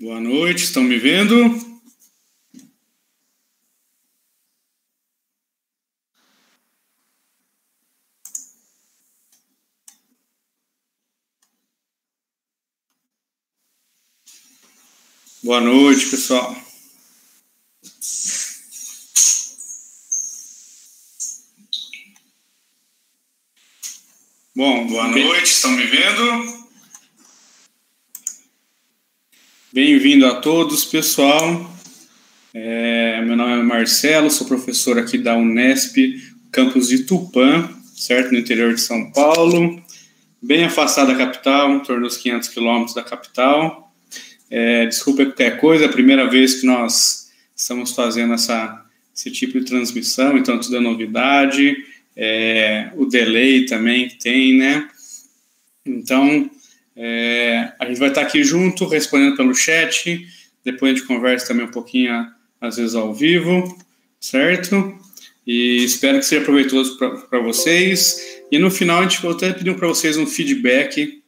Boa noite, estão me vendo? Boa noite, pessoal. Bom, boa noite, estão me vendo? Bem-vindo a todos, pessoal. Meu nome é Marcelo, sou professor aqui da Unesp, campus de Tupã, certo? No interior de São Paulo, bem afastado da capital, em torno dos 500 quilômetros da capital. Desculpa qualquer coisa, é a primeira vez que nós estamos fazendo esse tipo de transmissão, então tudo é novidade, o delay também que tem, né? Então, a gente vai estar aqui junto, respondendo pelo chat, depois a gente conversa também um pouquinho, às vezes ao vivo, certo? E espero que seja proveitoso para vocês. E no final, eu vou até pedir para vocês um feedback,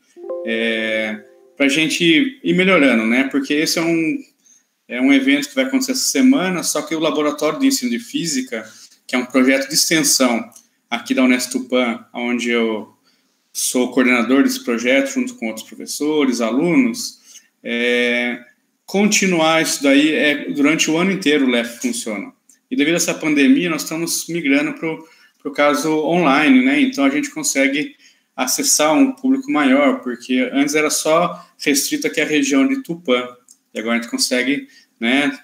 para a gente ir melhorando, né? Porque esse é um evento que vai acontecer essa semana, só que o Laboratório de Ensino de Física, que é um projeto de extensão aqui da Unesp Tupã, onde eu sou coordenador desse projeto, junto com outros professores, alunos, continuar isso daí, durante o ano inteiro o LEF funciona. E devido a essa pandemia, nós estamos migrando para o caso online, né? Então a gente consegue acessar um público maior, porque antes era só restrito aqui à região de Tupã, e agora a gente consegue, né?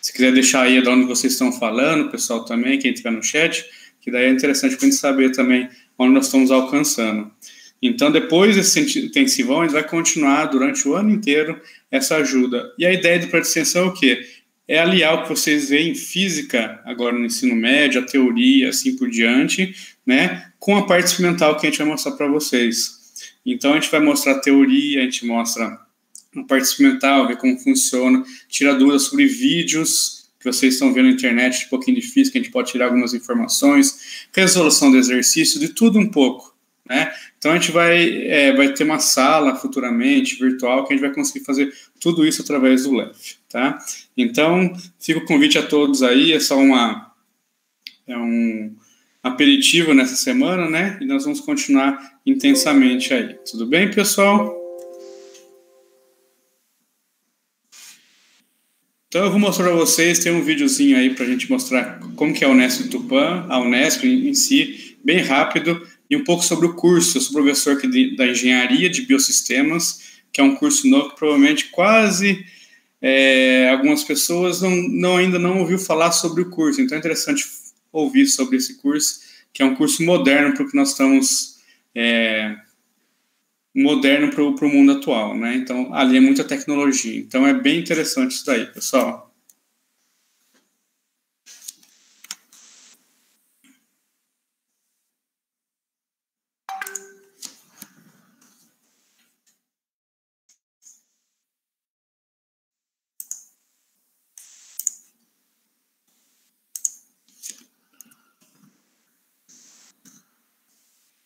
Se quiser deixar aí de onde vocês estão falando, o pessoal também, quem estiver no chat, que daí é interessante para a gente saber também onde nós estamos alcançando. Então, depois desse intensivão, a gente vai continuar durante o ano inteiro essa ajuda. E a ideia do projeto de extensão é o quê? É aliar o que vocês veem em física, agora no ensino médio, a teoria, assim por diante, né, com a parte experimental que a gente vai mostrar para vocês. Então, a gente vai mostrar a teoria, a gente mostra a parte experimental, ver como funciona, tira dúvidas sobre vídeos que vocês estão vendo na internet, um pouquinho de física, a gente pode tirar algumas informações, resolução do exercício, de tudo um pouco, né? Então a gente vai ter uma sala futuramente virtual que a gente vai conseguir fazer tudo isso através do LEF, tá? Então fica o convite a todos aí, é só um aperitivo nessa semana, né? E nós vamos continuar intensamente aí. Tudo bem, pessoal? Então eu vou mostrar para vocês, tem um videozinho aí para a gente mostrar como que é a Unesp Tupã, a Unesp em si, bem rápido, e um pouco sobre o curso. Eu sou professor aqui da Engenharia de Biosistemas, que é um curso novo que provavelmente quase algumas pessoas ainda não ouviu falar sobre o curso. Então é interessante ouvir sobre esse curso, que é um curso moderno para o que nós estamos... moderno para o mundo atual, né? Então, ali é muita tecnologia. Então, é bem interessante isso daí, pessoal.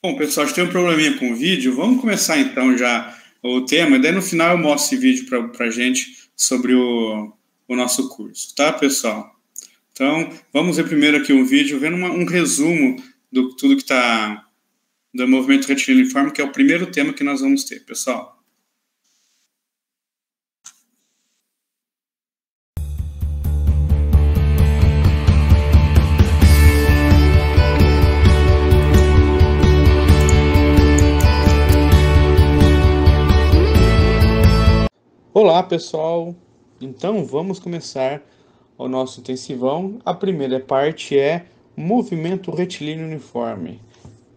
Bom, pessoal, a gente tem um probleminha com o vídeo. Vamos começar, então, já o tema. E daí, no final, eu mostro esse vídeo para a gente sobre o nosso curso, tá, pessoal? Então, vamos ver primeiro aqui um vídeo, vendo um resumo do tudo que está do movimento retilíneo-uniforme, que é o primeiro tema que nós vamos ter, pessoal. Olá, pessoal! Então, vamos começar o nosso intensivão. A primeira parte é movimento retilíneo uniforme.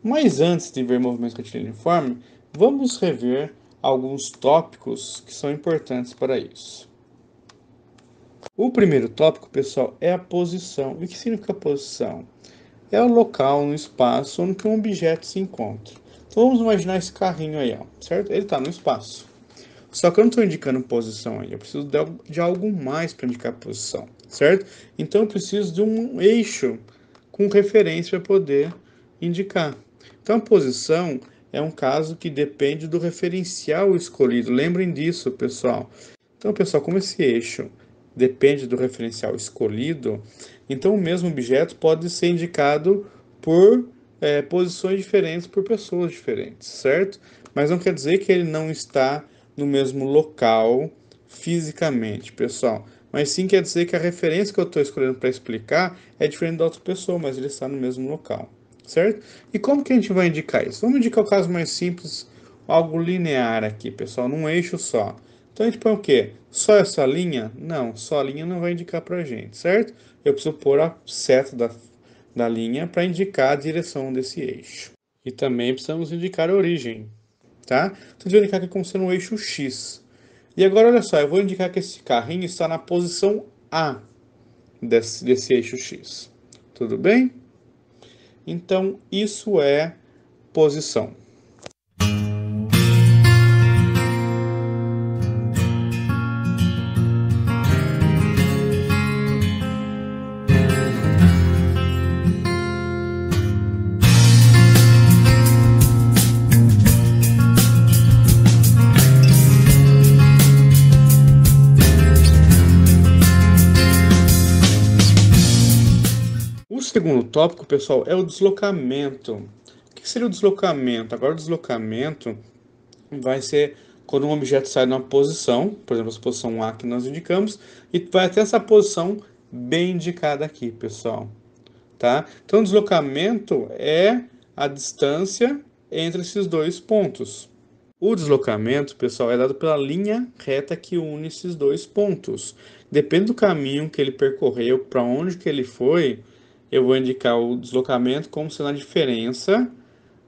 Mas antes de ver movimento retilíneo uniforme, vamos rever alguns tópicos que são importantes para isso. O primeiro tópico, pessoal, é a posição. E o que significa posição? É o local no espaço onde um objeto se encontra. Então vamos imaginar esse carrinho aí, ó, certo? Ele está no espaço. Só que eu não estou indicando posição aí, eu preciso de algo mais para indicar posição, certo? Então eu preciso de um eixo com referência para poder indicar. Então a posição é um caso que depende do referencial escolhido. Lembrem disso, pessoal. Então, pessoal, como esse eixo depende do referencial escolhido, então o mesmo objeto pode ser indicado por posições diferentes por pessoas diferentes, certo? Mas não quer dizer que ele não está no mesmo local fisicamente, pessoal. Mas sim quer dizer que a referência que eu estou escolhendo para explicar é diferente da outra pessoa, mas ele está no mesmo local, certo? E como que a gente vai indicar isso? Vamos indicar o caso mais simples, algo linear aqui, pessoal, num eixo só. Então a gente põe o quê? Só essa linha? Não, só a linha não vai indicar para a gente, certo? Eu preciso pôr a seta da linha para indicar a direção desse eixo. E também precisamos indicar a origem, tá? Então eu vou indicar aqui como sendo um eixo X. E agora olha só, eu vou indicar que esse carrinho está na posição A desse eixo X. Tudo bem? Então isso é posição. O segundo tópico, pessoal, é o deslocamento. O que seria o deslocamento? Agora, o deslocamento vai ser quando um objeto sai de uma posição, por exemplo, a posição A que nós indicamos, e vai até essa posição bem indicada aqui, pessoal. Tá? Então, o deslocamento é a distância entre esses dois pontos. O deslocamento, pessoal, é dado pela linha reta que une esses dois pontos. Depende do caminho que ele percorreu, para onde que ele foi, eu vou indicar o deslocamento como sendo a diferença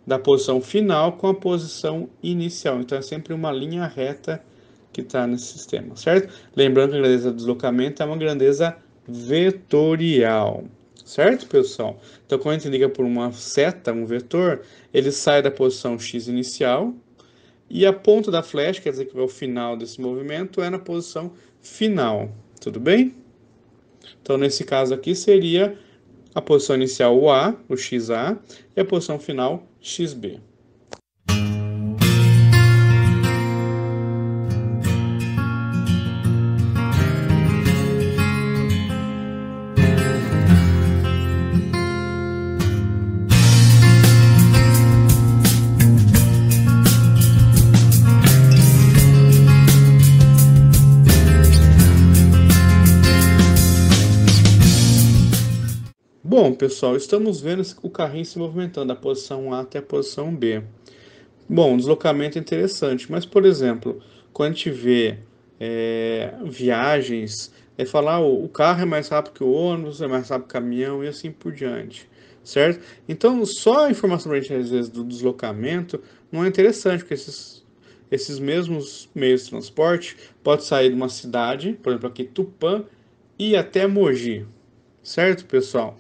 da posição final com a posição inicial. Então, é sempre uma linha reta que está nesse sistema, certo? Lembrando que a grandeza do deslocamento é uma grandeza vetorial, certo, pessoal? Então, quando a gente indica por uma seta, um vetor, ele sai da posição x inicial e a ponta da flecha, quer dizer que é o final desse movimento, é na posição final, tudo bem? Então, nesse caso aqui, seria a posição inicial, o A, o XA, e a posição final, XB. Bom, pessoal, estamos vendo o carrinho se movimentando da posição A até a posição B. Bom, o deslocamento é interessante, mas, por exemplo, quando a gente vê viagens, falar o carro é mais rápido que o ônibus, é mais rápido que o caminhão e assim por diante, certo? Então, só a informação para a gente, às vezes, do deslocamento não é interessante, porque esses mesmos meios de transporte podem sair de uma cidade, por exemplo, aqui Tupã, e até Mogi, certo, pessoal?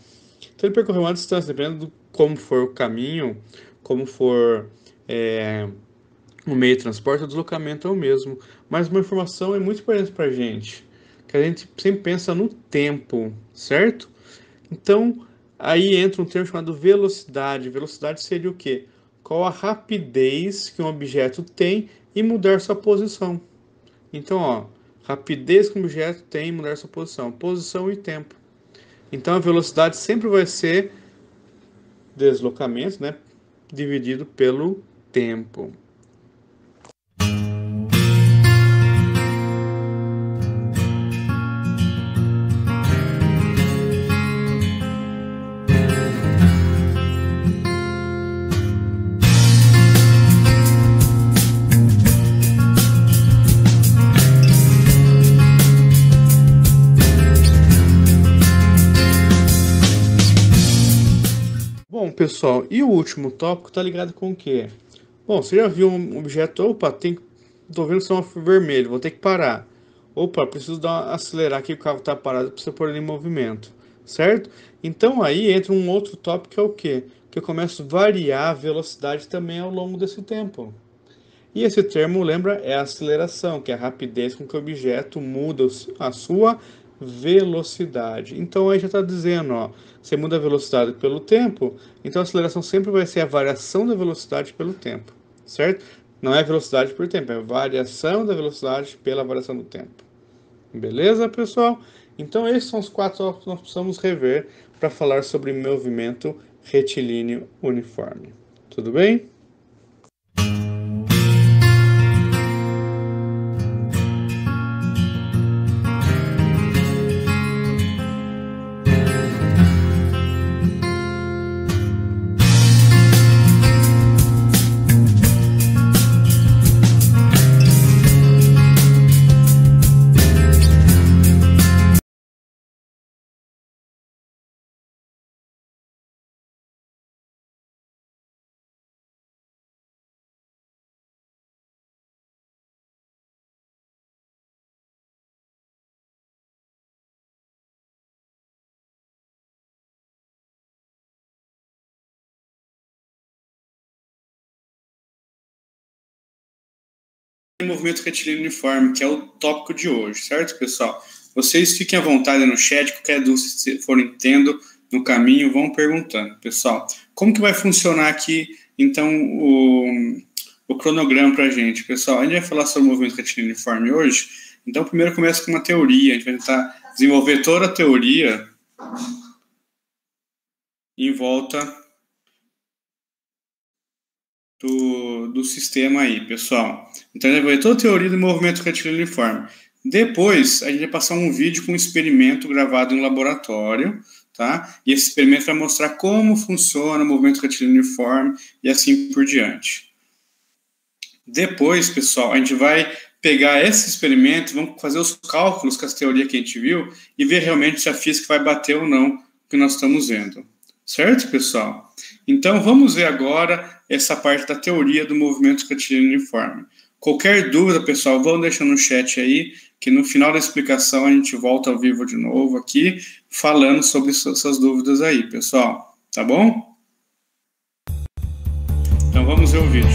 Então ele percorreu uma distância, dependendo de como for o caminho, como for o meio de transporte, o deslocamento é o mesmo. Mas uma informação é muito importante para a gente, que a gente sempre pensa no tempo, certo? Então, aí entra um termo chamado velocidade. Velocidade seria o quê? Qual a rapidez que um objeto tem em mudar sua posição. Então, ó, rapidez que um objeto tem em mudar sua posição. Posição e tempo. Então, a velocidade sempre vai ser deslocamento, né, dividido pelo tempo. Bom, pessoal, e o último tópico está ligado com o quê? Bom, você já viu um objeto, opa, tô vendo semáforo vermelho, vou ter que parar. Opa, preciso acelerar aqui, o carro está parado, preciso pôr ele em movimento, certo? Então aí entra um outro tópico que é o quê? Que eu começo a variar a velocidade também ao longo desse tempo. E esse termo, lembra, é a aceleração, que é a rapidez com que o objeto muda a sua velocidade. Então aí já está dizendo, ó, você muda a velocidade pelo tempo, então a aceleração sempre vai ser a variação da velocidade pelo tempo, certo? Não é velocidade por tempo, é variação da velocidade pela variação do tempo. Beleza, pessoal? Então esses são os 4 tópicos que nós precisamos rever para falar sobre movimento retilíneo uniforme. Tudo bem? Movimento retilíneo uniforme, que é o tópico de hoje, certo, pessoal? Vocês fiquem à vontade no chat, qualquer dúvida se forem tendo no caminho, vão perguntando. Pessoal, como que vai funcionar aqui, então, o cronograma para a gente? Pessoal, a gente vai falar sobre o movimento retilíneo uniforme hoje, então primeiro começa com uma teoria, a gente vai tentar desenvolver toda a teoria em volta do sistema aí, pessoal. Então, a gente vai ver toda a teoria do movimento retilíneo uniforme. Depois, a gente vai passar um vídeo com um experimento gravado em um laboratório, tá? E esse experimento vai mostrar como funciona o movimento retilíneo uniforme e assim por diante. Depois, pessoal, a gente vai pegar esse experimento, vamos fazer os cálculos com as teorias que a gente viu e ver realmente se a física vai bater ou não o que nós estamos vendo. Certo, pessoal? Então, vamos ver agora essa parte da teoria do movimento retilíneo uniforme. Qualquer dúvida, pessoal, vão deixando no chat aí, que no final da explicação a gente volta ao vivo de novo aqui, falando sobre essas dúvidas aí, pessoal. Tá bom? Então, vamos ver o vídeo.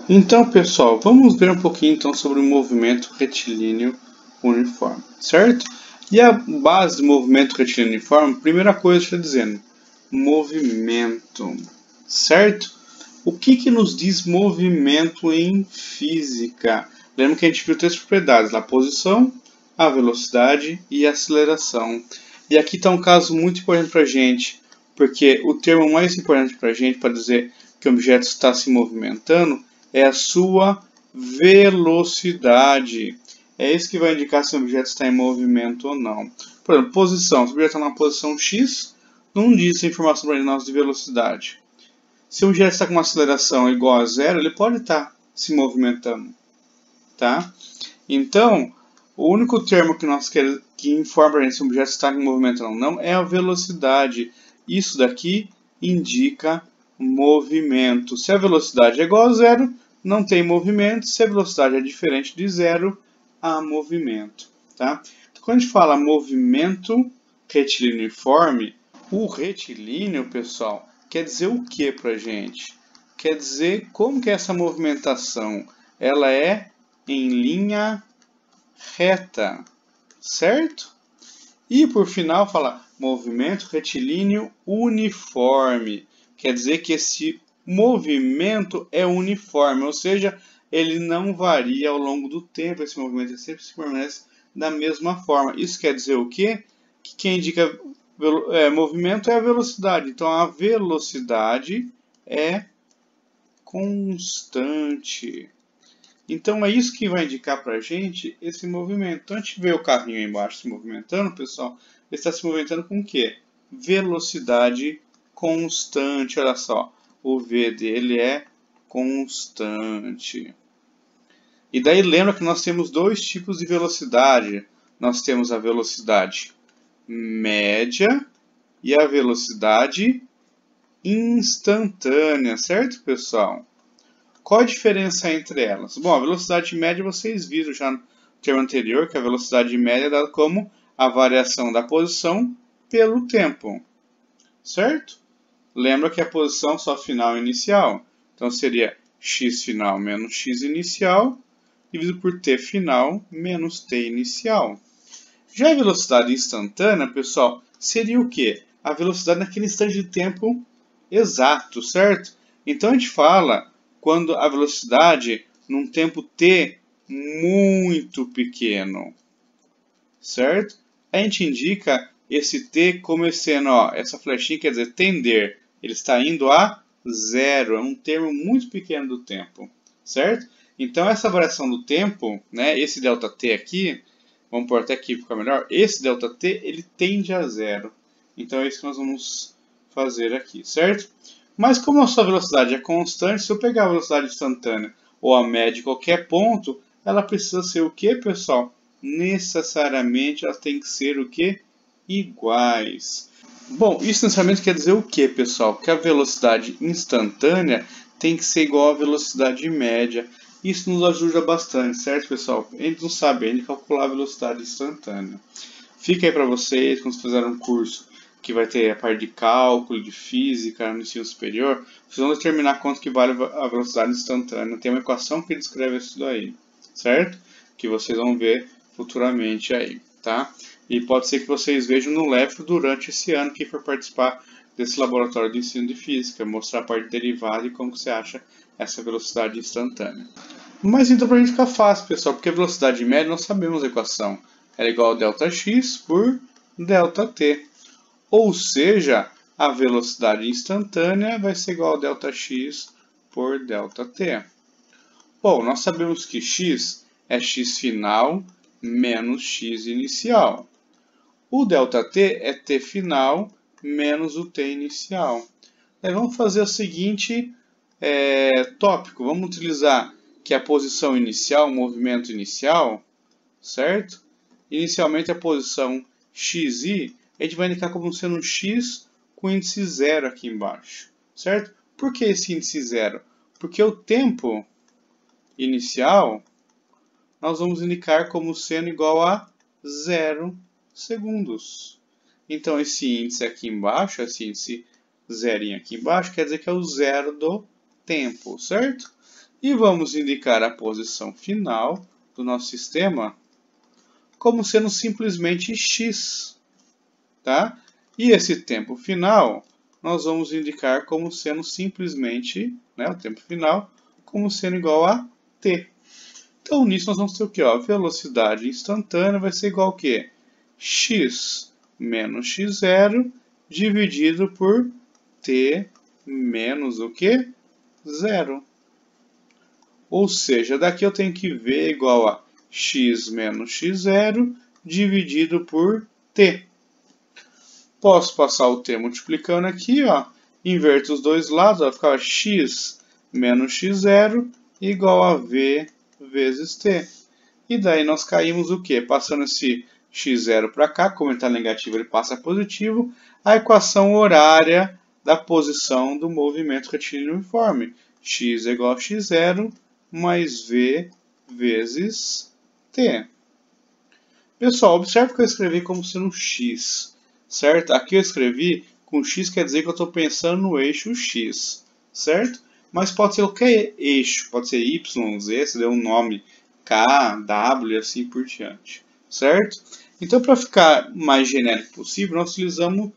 Então, pessoal, vamos ver um pouquinho então sobre o movimento retilíneo uniforme, certo? E a base do movimento retilíneo uniforme, primeira coisa está dizendo, movimento, certo? O que nos diz movimento em física? Lembra que a gente viu 3 propriedades, a posição, a velocidade e a aceleração. E aqui está um caso muito importante para a gente, porque o termo mais importante para a gente, para dizer que o objeto está se movimentando, é a sua velocidade. É isso que vai indicar se o objeto está em movimento ou não. Por exemplo, posição. Se o objeto está na posição x, não diz essa informação para nós de velocidade. Se o objeto está com uma aceleração igual a zero, ele pode estar se movimentando. Tá? Então, o único termo que informa para a gente se o objeto está em movimento ou não é a velocidade. Isso daqui indica movimento. Se a velocidade é igual a zero, não tem movimento. Se a velocidade é diferente de zero, há movimento. Tá? Então, quando a gente fala movimento retilíneo uniforme, o retilíneo, pessoal, quer dizer o que para a gente? Quer dizer como que é essa movimentação? Ela é em linha reta, certo? E por final fala movimento retilíneo uniforme. Quer dizer que esse movimento é uniforme, ou seja, ele não varia ao longo do tempo, esse movimento sempre se permanece da mesma forma. Isso quer dizer o quê? Que quem indica movimento é a velocidade. Então a velocidade é constante. Então é isso que vai indicar para a gente esse movimento. Então a gente vê o carrinho aí embaixo se movimentando, pessoal. Ele está se movimentando com o quê? Velocidade constante. Olha só, o V dele é constante. E daí lembra que nós temos 2 tipos de velocidade. Nós temos a velocidade média e a velocidade instantânea, certo, pessoal? Qual a diferença entre elas? Bom, a velocidade média vocês viram já no termo anterior, que a velocidade média é dada como a variação da posição pelo tempo, certo? Lembra que a posição só final e inicial, então seria x final menos x inicial, dividido por t final menos t inicial. Já a velocidade instantânea, pessoal, seria o quê? a velocidade naquele instante de tempo exato, certo? Então a gente fala quando a velocidade num tempo t muito pequeno, certo? A gente indica esse t como sendo, ó, essa flechinha quer dizer tender, ele está indo a zero, é um termo muito pequeno do tempo, certo? Então essa variação do tempo, né, esse ΔT aqui, vamos pôr até aqui para ficar melhor, esse ΔT ele tende a zero. Então é isso que nós vamos fazer aqui, certo? Mas como a sua velocidade é constante, se eu pegar a velocidade instantânea ou a média de qualquer ponto, ela precisa ser o que, pessoal? Necessariamente elas têm que ser o que? Iguais. Bom, isso necessariamente quer dizer o que, pessoal? Que a velocidade instantânea tem que ser igual à velocidade média. Isso nos ajuda bastante, certo, pessoal? A gente não sabe ainda calcular a velocidade instantânea. Fica aí para vocês, quando vocês fizerem um curso que vai ter a parte de cálculo, de física no ensino superior, vocês vão determinar quanto que vale a velocidade instantânea. Tem uma equação que descreve isso daí, certo? Que vocês vão ver futuramente aí, tá? E pode ser que vocês vejam no LEFRO durante esse ano que for participar desse laboratório de ensino de física, mostrar a parte derivada e como que você acha essa velocidade instantânea. Mas então para a gente ficar fácil, pessoal, porque a velocidade média nós sabemos a equação. Ela é igual a ΔX por ΔT. Ou seja, a velocidade instantânea vai ser igual a ΔX por ΔT. Bom, nós sabemos que x é x final menos x inicial. O ΔT é t final menos o t inicial. Aí vamos fazer o seguinte tópico. Vamos utilizar que a posição inicial, o movimento inicial, certo? Inicialmente a posição xi, a gente vai indicar como sendo um x com índice zero aqui embaixo, certo? Por que esse índice zero? Porque o tempo inicial nós vamos indicar como sendo igual a 0 segundos. Então esse índice aqui embaixo, esse índice zerinho aqui embaixo, quer dizer que é o zero do tempo, certo? E vamos indicar a posição final do nosso sistema como sendo simplesmente x, tá? E esse tempo final nós vamos indicar como sendo simplesmente, né, o tempo final, como sendo igual a t. Então nisso nós vamos ter o que? A velocidade instantânea vai ser igual a quê? X menos x0 dividido por t menos o que? 0. Ou seja, daqui eu tenho que V igual a x menos x0 dividido por t. Posso passar o t multiplicando aqui, ó, inverto os dois lados, vai ficar x menos x0 igual a V vezes t. E daí nós caímos o quê? Passando esse x0 para cá, como ele está negativo, ele passa a positivo, a equação horária da posição do movimento retilíneo uniforme. X é igual a x0 mais V vezes t. Pessoal, observe que eu escrevi como sendo um x, certo? Aqui eu escrevi com x, quer dizer que eu estou pensando no eixo x, certo? Mas pode ser qualquer eixo, pode ser y, z, você deu um nome k, w e assim por diante, certo? Então, para ficar mais genérico possível, nós utilizamos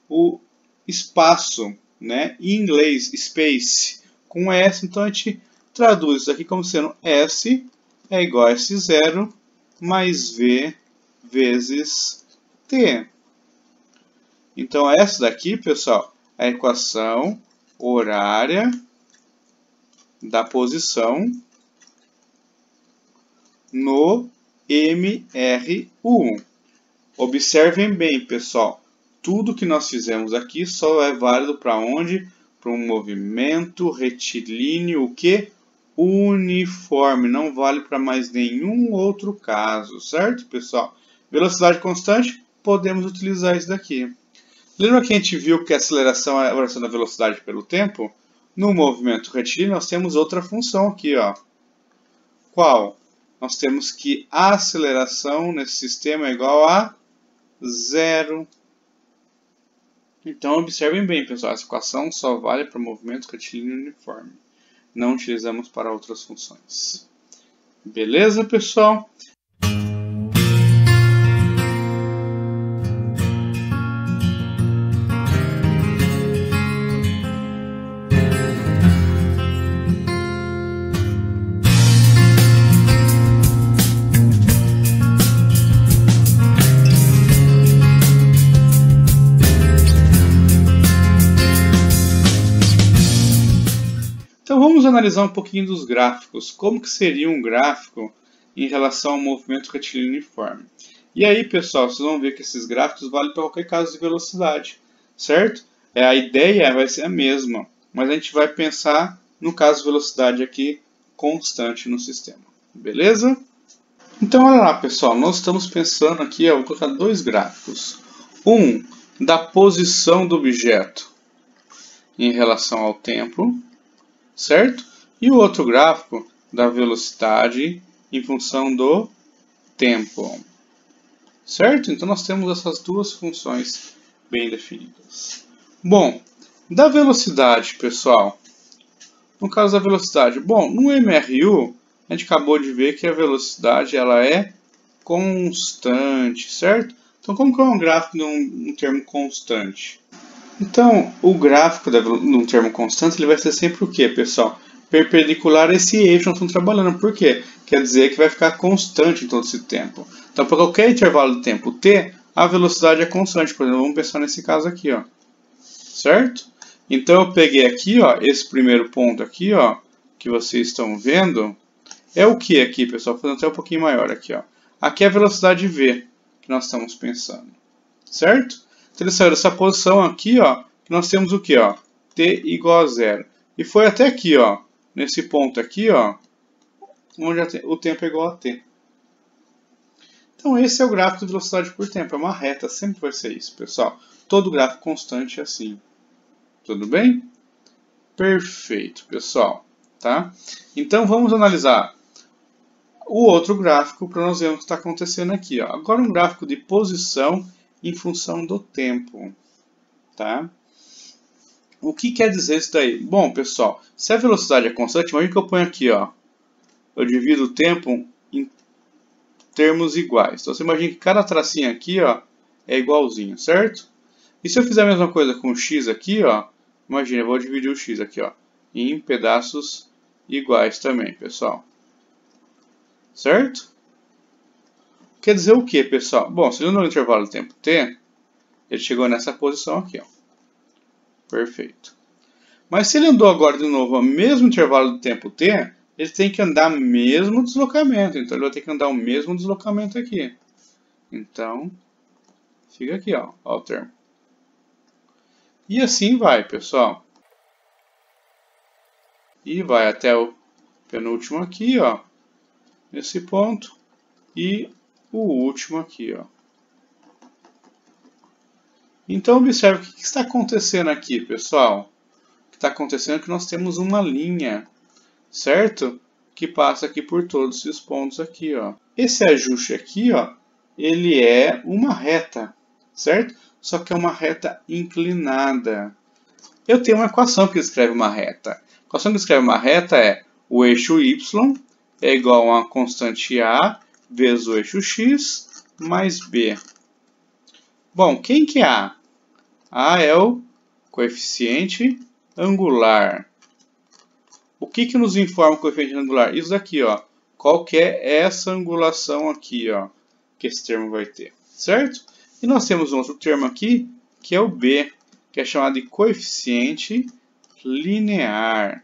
o espaço, né? Em inglês, space, com S, então a gente traduz isso aqui como sendo S é igual a S0 mais V vezes T. Então, essa daqui, pessoal, é a equação horária da posição no MRU. Observem bem, pessoal, tudo que nós fizemos aqui só é válido para onde? Para um movimento retilíneo, o que? Uniforme, não vale para mais nenhum outro caso, certo, pessoal? Velocidade constante, podemos utilizar isso daqui. Lembra que a gente viu que a aceleração é a variação da velocidade pelo tempo? No movimento retilíneo, nós temos outra função aqui, ó. Qual? Nós temos que a aceleração nesse sistema é igual a 0. Então, observem bem, pessoal, essa equação só vale para o movimento retilíneo uniforme. Não utilizamos para outras funções. Beleza, pessoal? analisar um pouquinho dos gráficos. Como que seria um gráfico em relação ao movimento retilíneo uniforme? E aí, pessoal, vocês vão ver que esses gráficos valem para qualquer caso de velocidade, certo? A ideia vai ser a mesma, mas a gente vai pensar no caso de velocidade aqui constante no sistema, beleza? Então, olha lá, pessoal, nós estamos pensando aqui, vou colocar dois gráficos. Um da posição do objeto em relação ao tempo, certo? E o outro gráfico da velocidade em função do tempo, certo? Então nós temos essas duas funções bem definidas. Bom, da velocidade, pessoal, no caso da velocidade, bom, no MRU a gente acabou de ver que a velocidade ela é constante, certo? Então como que é um gráfico de um termo constante? Então, o gráfico de um termo constante ele vai ser sempre o quê, pessoal? Perpendicular a esse eixo que nós estamos trabalhando. Por quê? Quer dizer que vai ficar constante em todo esse tempo. Então, para qualquer intervalo de tempo t, a velocidade é constante. Por exemplo, vamos pensar nesse caso aqui, ó. Certo? Então, eu peguei aqui, ó, esse primeiro ponto aqui, ó, que vocês estão vendo, é o que aqui, pessoal? Vou fazer até um pouquinho maior aqui, ó. Aqui é a velocidade v que nós estamos pensando. Certo? Então, ele saiu dessa posição aqui, ó, que nós temos o que, ó? T igual a zero. E foi até aqui, ó, nesse ponto aqui, ó, onde o tempo é igual a t. Então, esse é o gráfico de velocidade por tempo. É uma reta, sempre vai ser isso, pessoal. Todo gráfico constante é assim. Tudo bem? Perfeito, pessoal. Tá? Então, vamos analisar o outro gráfico para nós vermos o que está acontecendo aqui. Ó. Agora, um gráfico de posição em função do tempo. Tá? O que quer dizer isso daí? Bom, pessoal, se a velocidade é constante, imagina que eu ponho aqui, ó, eu divido o tempo em termos iguais. Então, você imagina que cada tracinho aqui, ó, é igualzinho, certo? E se eu fizer a mesma coisa com o x aqui, ó, imagina, eu vou dividir o x aqui, ó, em pedaços iguais também, pessoal. Certo? Quer dizer o que, pessoal? Bom, se ele no intervalo de tempo t, ele chegou nessa posição aqui, ó. Perfeito. Mas se ele andou agora de novo ao mesmo intervalo de tempo t, ele tem que andar o mesmo deslocamento. Então ele vai ter que andar o mesmo deslocamento aqui. Então, fica aqui, ó o termo. E assim vai, pessoal. E vai até o penúltimo aqui, ó, nesse ponto. E o último aqui, ó. Então, observe o que está acontecendo aqui, pessoal. O que está acontecendo é que nós temos uma linha, certo? Que passa aqui por todos esses pontos aqui, ó. Esse ajuste aqui, ó, ele é uma reta, certo? Só que é uma reta inclinada. Eu tenho uma equação que descreve uma reta. A equação que descreve uma reta é o eixo y é igual a uma constante a vezes o eixo x mais b. Bom, quem que é a? A é o coeficiente angular. O que nos informa o coeficiente angular? Isso daqui, ó. Qual que é essa angulação aqui, ó, que esse termo vai ter, certo? E nós temos um outro termo aqui, que é o b, que é chamado de coeficiente linear.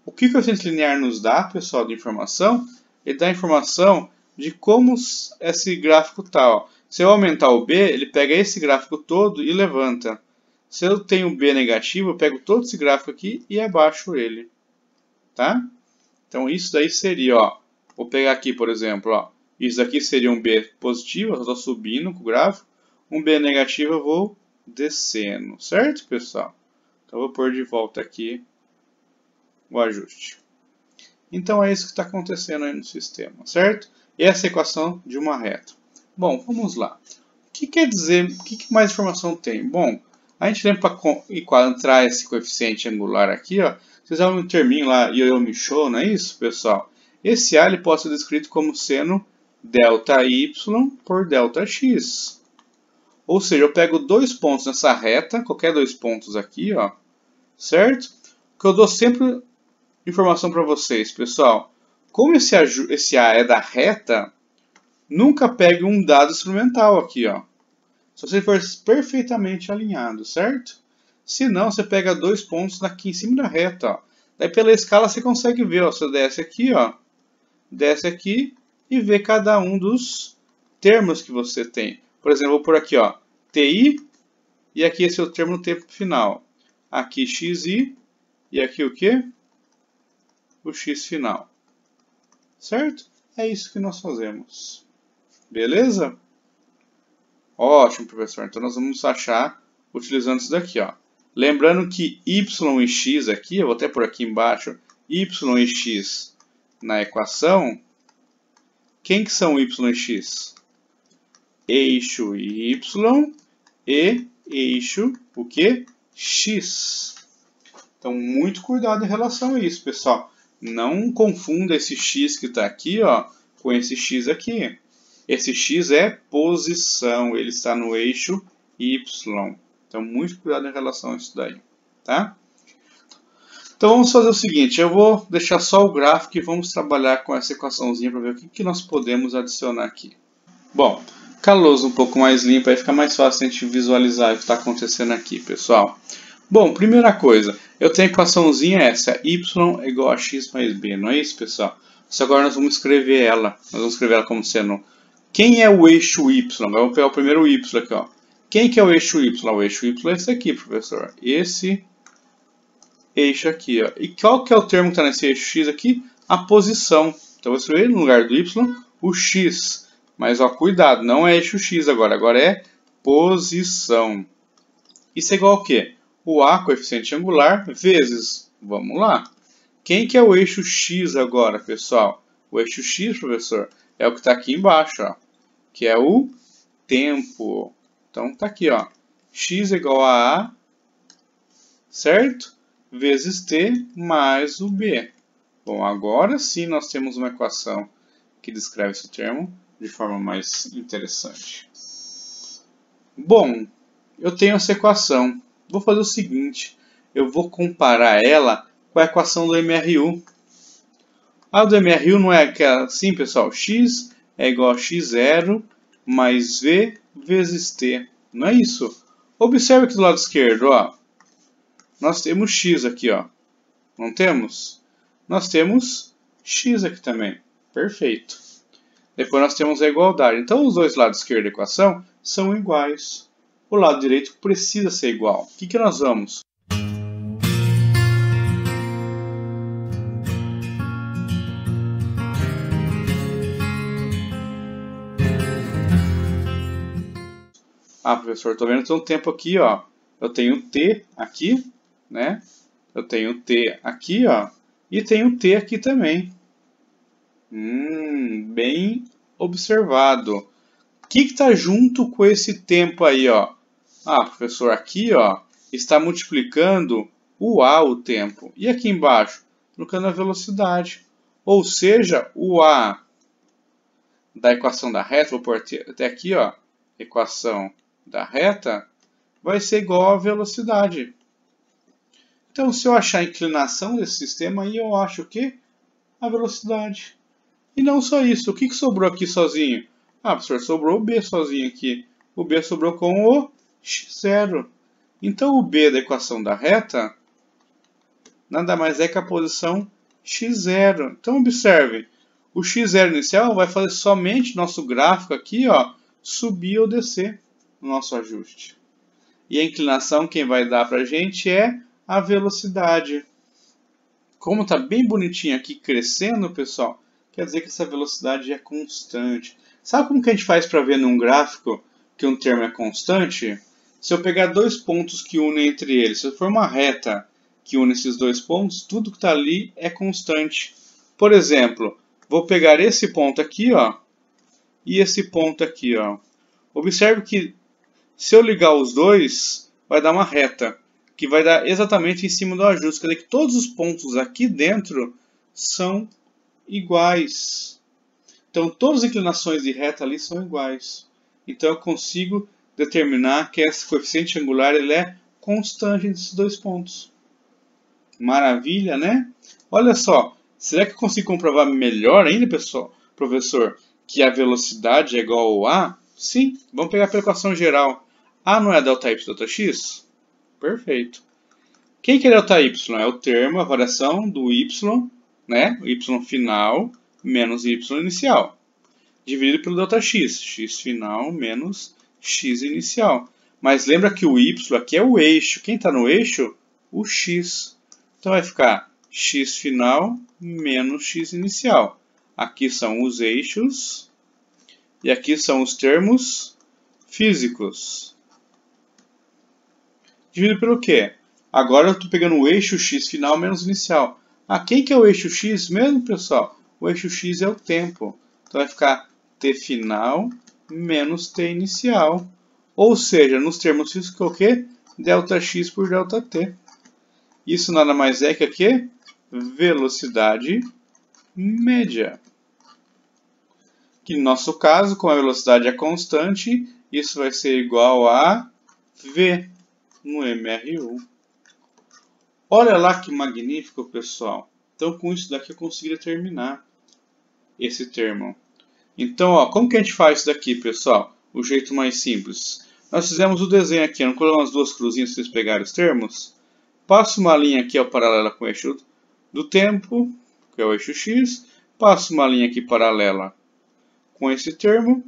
O que o coeficiente linear nos dá, pessoal, de informação? Ele dá a informação de como esse gráfico está, ó. Se eu aumentar o b, ele pega esse gráfico todo e levanta. Se eu tenho b negativo, eu pego todo esse gráfico aqui e abaixo ele. Tá? Então isso daí seria, ó, vou pegar aqui, por exemplo, ó, isso daqui seria um b positivo, eu estou subindo com o gráfico. Um b negativo eu vou descendo, certo, pessoal? Então eu vou pôr de volta aqui o ajuste. Então é isso que está acontecendo aí no sistema, certo? E essa é a equação de uma reta. Bom, vamos lá. O que quer dizer, o que mais informação tem? Bom, a gente lembra para encontrar esse coeficiente angular aqui, ó, vocês vão um terminho lá, Yo-Yo-Michou, não é isso, pessoal? Esse A ele pode ser descrito como seno ΔY por ΔX. Ou seja, eu pego dois pontos nessa reta, qualquer dois pontos aqui, ó, certo? Que eu dou sempre informação para vocês, pessoal. Como esse A é da reta, nunca pegue um dado instrumental aqui, ó. Se você for perfeitamente alinhado, certo? Se não, você pega dois pontos aqui em cima da reta, ó. Daí pela escala você consegue ver, ó, você desce aqui, ó, desce aqui e vê cada um dos termos que você tem. Por exemplo, vou por aqui, ó, TI, e aqui esse é o termo no tempo final. Aqui XI, e aqui o quê? O X final. Certo? É isso que nós fazemos. Beleza? Ótimo, professor. Então nós vamos achar utilizando isso daqui, ó. Lembrando que y e x aqui, eu vou até por aqui embaixo, y e x na equação, quem que são y e x? Eixo y e eixo, o que? X. Então, muito cuidado em relação a isso, pessoal. Não confunda esse x que está aqui, ó, com esse x aqui. Esse x é posição, ele está no eixo y. Então, muito cuidado em relação a isso daí, tá? Então, vamos fazer o seguinte, eu vou deixar só o gráfico e vamos trabalhar com essa equaçãozinha para ver o que nós podemos adicionar aqui. Bom, com a lousa um pouco mais limpa, aí fica mais fácil a gente visualizar o que está acontecendo aqui, pessoal. Bom, primeira coisa, eu tenho a equaçãozinha essa, y é igual a x mais b, não é isso, pessoal? Só agora nós vamos escrever ela, como sendo, quem é o eixo y? Vamos pegar o primeiro y aqui, ó. Quem que é o eixo y? O eixo y é esse aqui, professor, esse eixo aqui, ó. E qual que é o termo que está nesse eixo x aqui? A posição. Então, eu vou escrever no lugar do y, o x. Mas, ó, cuidado, não é eixo x agora, agora é posição. Isso é igual ao quê? O A, coeficiente angular, vezes, vamos lá. Quem que é o eixo x agora, pessoal? O eixo x, professor, é o que está aqui embaixo, ó, que é o tempo. Então, está aqui, ó, x é igual a, certo? Vezes t mais o b. Bom, agora sim nós temos uma equação que descreve esse termo de forma mais interessante. Bom, eu tenho essa equação. Vou fazer o seguinte, eu vou comparar ela com a equação do MRU. A do MRU não é aquela assim, pessoal, x é igual a x0 mais v vezes t. Não é isso? Observe aqui do lado esquerdo, ó. Nós temos x aqui, ó. Não temos? Nós temos x aqui também. Perfeito. Depois nós temos a igualdade. Então, os dois lados esquerdo da equação são iguais. O lado direito precisa ser igual. O que nós vamos? Ah, professor, estou vendo que tem um tempo aqui, ó. Eu tenho t aqui, né? Eu tenho t aqui, ó. E tenho t aqui também. Bem observado. O que está junto com esse tempo aí, ó? Ah, professor, aqui, ó, está multiplicando o A, o tempo. E aqui embaixo? Multiplicando a velocidade. Ou seja, o A da equação da reta, vou pôr até aqui, ó, equação da reta, vai ser igual à velocidade. Então, se eu achar a inclinação desse sistema, aí eu acho o quê? A velocidade. E não só isso. O que sobrou aqui sozinho? Ah, professor, sobrou o B sozinho aqui. O B sobrou com o x0. Então, o B da equação da reta nada mais é que a posição x0. Então, observe. O x0 inicial vai fazer somente nosso gráfico aqui, ó, subir ou descer no nosso ajuste. E a inclinação quem vai dar para a gente é a velocidade. Como está bem bonitinho aqui crescendo, pessoal, quer dizer que essa velocidade é constante. Sabe como que a gente faz para ver num gráfico que um termo é constante? Se eu pegar dois pontos que unem entre eles, se for uma reta que une esses dois pontos, tudo que está ali é constante. Por exemplo, vou pegar esse ponto aqui, ó, e esse ponto aqui, ó. Observe que se eu ligar os dois, vai dar uma reta, que vai dar exatamente em cima do ajuste. Quer dizer que todos os pontos aqui dentro são iguais. Então, todas as inclinações de reta ali são iguais. Então, eu consigo determinar que esse coeficiente angular ele é constante entre esses dois pontos. Maravilha, né? Olha só, será que eu consigo comprovar melhor ainda, pessoal, professor, que a velocidade é igual ao A? Sim, vamos pegar pela equação geral. A não é delta y delta x? Perfeito. Quem que é ΔY? É o termo, a variação do Y, né? O Y final menos Y inicial, dividido pelo ΔX, X final menos X inicial. Mas lembra que o Y aqui é o eixo. Quem está no eixo? O X. Então vai ficar X final menos X inicial. Aqui são os eixos e aqui são os termos físicos. Dividido pelo quê? Agora eu estou pegando o eixo X final menos inicial. Quem que é o eixo X mesmo, pessoal? O eixo X é o tempo. Então vai ficar T final menos T inicial. Ou seja, nos termos físicos, o quê? ΔX por ΔT. Isso nada mais é que o quê? Velocidade média. Que no nosso caso, como a velocidade é constante, isso vai ser igual a V no MRU. Olha lá que magnífico, pessoal. Então, com isso daqui eu consegui terminar esse termo. Então, ó, como que a gente faz isso daqui, pessoal? O jeito mais simples. Nós fizemos o desenho aqui, não colocamos as duas cruzinhas para vocês pegarem os termos. Passo uma linha aqui paralela com o eixo do tempo, que é o eixo X. Passo uma linha aqui paralela com esse termo.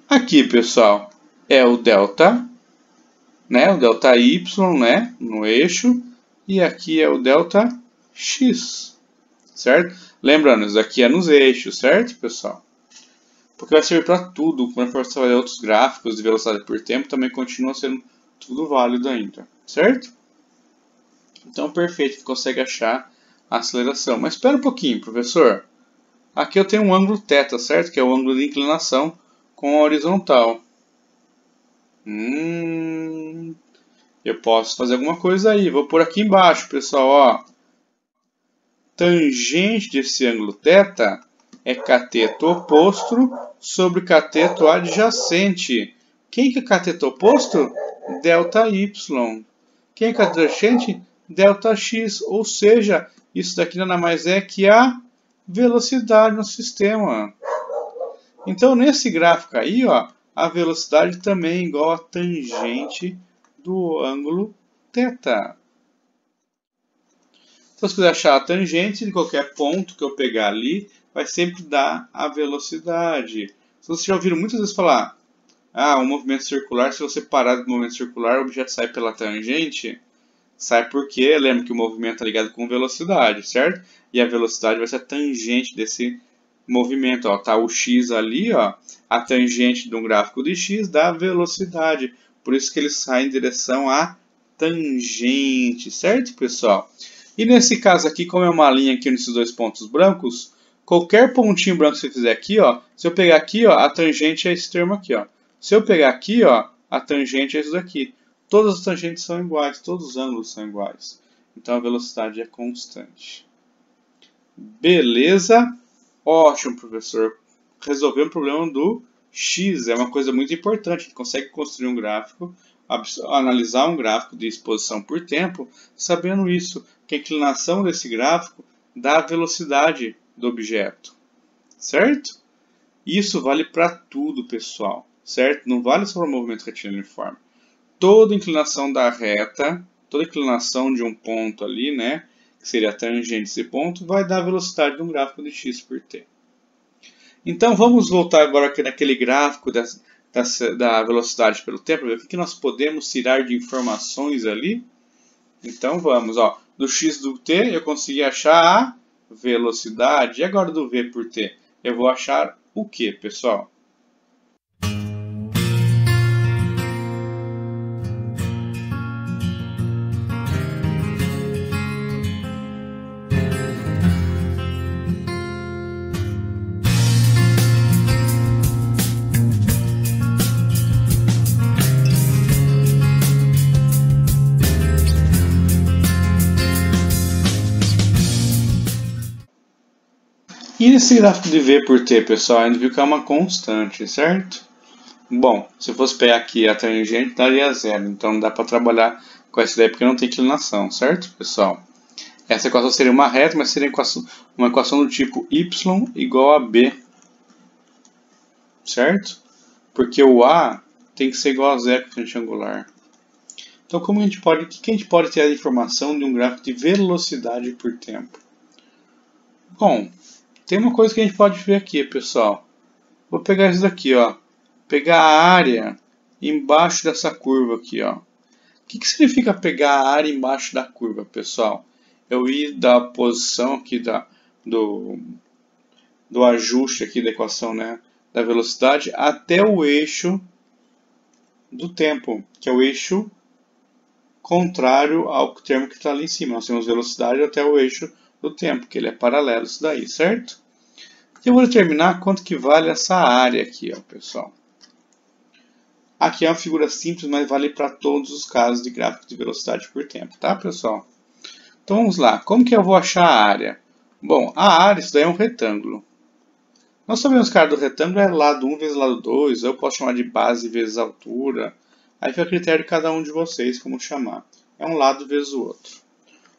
Aqui, pessoal, é o delta, né? O ΔY, né? No eixo. E aqui é o ΔX, certo? Lembrando, isso daqui é nos eixos, certo, pessoal? Porque vai servir para tudo. Quando for fazer outros gráficos de velocidade por tempo, também continua sendo tudo válido ainda, certo? Então, perfeito, consegue achar a aceleração. Mas espera um pouquinho, professor. Aqui eu tenho um ângulo θ, certo? Que é o ângulo de inclinação com a horizontal. Eu posso fazer alguma coisa aí. Vou por aqui embaixo, pessoal. Ó. Tangente desse ângulo θ é cateto oposto sobre cateto adjacente. Quem que é cateto oposto? ΔY. Quem é cateto adjacente? ΔX. Ou seja, isso daqui nada mais é que a velocidade no sistema. Então, nesse gráfico aí, ó, a velocidade também é igual a tangente do ângulo θ. Então, se quiser achar a tangente de qualquer ponto que eu pegar ali, vai sempre dar a velocidade. Vocês já ouviram muitas vezes falar, um movimento circular, se você parar do movimento circular, o objeto sai pela tangente. Sai porque, lembra que o movimento está ligado com velocidade, certo? E a velocidade vai ser a tangente desse movimento. Ó, tá o x ali, ó, a tangente de um gráfico de x dá velocidade. Por isso que ele sai em direção à tangente, certo, pessoal? E nesse caso aqui, como é uma linha aqui nesses dois pontos brancos, qualquer pontinho branco que você fizer aqui, ó, se eu pegar aqui, ó, a tangente é esse termo aqui, ó. Se eu pegar aqui, ó, a tangente é isso daqui. Todas as tangentes são iguais, todos os ângulos são iguais. Então a velocidade é constante. Beleza? Ótimo, professor. Resolveu o problema do x. É uma coisa muito importante. A gente consegue construir um gráfico, analisar um gráfico de exposição por tempo, sabendo isso, que a inclinação desse gráfico dá a velocidade do objeto. Certo? Isso vale para tudo, pessoal. Certo? Não vale só para o movimento retilíneo uniforme. Toda inclinação da reta, toda inclinação de um ponto ali, né, que seria a tangente desse ponto, vai dar a velocidade de um gráfico de x por t. Então vamos voltar agora aqui naquele gráfico da velocidade pelo tempo, ver o que nós podemos tirar de informações ali. Então vamos, ó, do x do t eu consegui achar a velocidade, e agora do v por t? Eu vou achar o que, pessoal? E nesse gráfico de V por T, pessoal, a gente viu que é uma constante, certo? Bom, se eu fosse pegar aqui a tangente, daria zero. Então não dá para trabalhar com essa ideia porque não tem inclinação, certo, pessoal? Essa equação seria uma reta, mas seria uma equação do tipo y igual a b, certo? Porque o a tem que ser igual a zero com tangente angular. Então, o que a gente pode ter a informação de um gráfico de velocidade por tempo? Bom, tem uma coisa que a gente pode ver aqui, pessoal. Vou pegar isso daqui, ó. Pegar a área embaixo dessa curva aqui, ó. O que significa pegar a área embaixo da curva, pessoal? Eu ir da posição aqui do ajuste aqui da equação, né, da velocidade até o eixo do tempo, que é o eixo contrário ao termo que está ali em cima. Nós temos velocidade até o eixo do tempo, que ele é paralelo isso daí, certo? E eu vou determinar quanto que vale essa área aqui, ó, pessoal. Aqui é uma figura simples, mas vale para todos os casos de gráfico de velocidade por tempo, tá, pessoal? Então vamos lá, como que eu vou achar a área? Bom, a área, isso daí é um retângulo. Nós sabemos que a área do retângulo é lado 1 vezes lado 2, eu posso chamar de base vezes altura. Aí fica a critério de cada um de vocês como chamar. É um lado vezes o outro.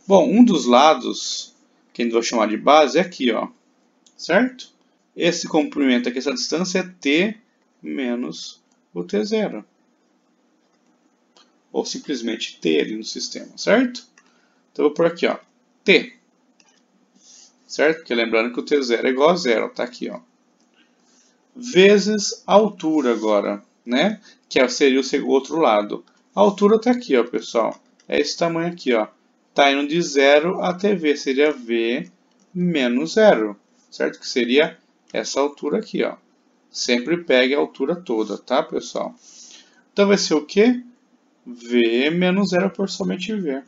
Bom, um dos lados, que a gente vai chamar de base, é aqui, ó. Certo? Esse comprimento aqui, essa distância é t menos o t0. Ou simplesmente t ali no sistema, certo? Então eu vou por aqui, ó, t. Certo? Porque lembrando que o t0 é igual a 0, tá aqui, ó. Vezes a altura agora, né? Que seria o outro lado. A altura está aqui, ó, pessoal. É esse tamanho aqui, ó. Está indo de 0 até v. Seria v menos 0. Certo? Que seria essa altura aqui, ó. Sempre pegue a altura toda, tá, pessoal? Então vai ser o quê? V menos 0 por somente v.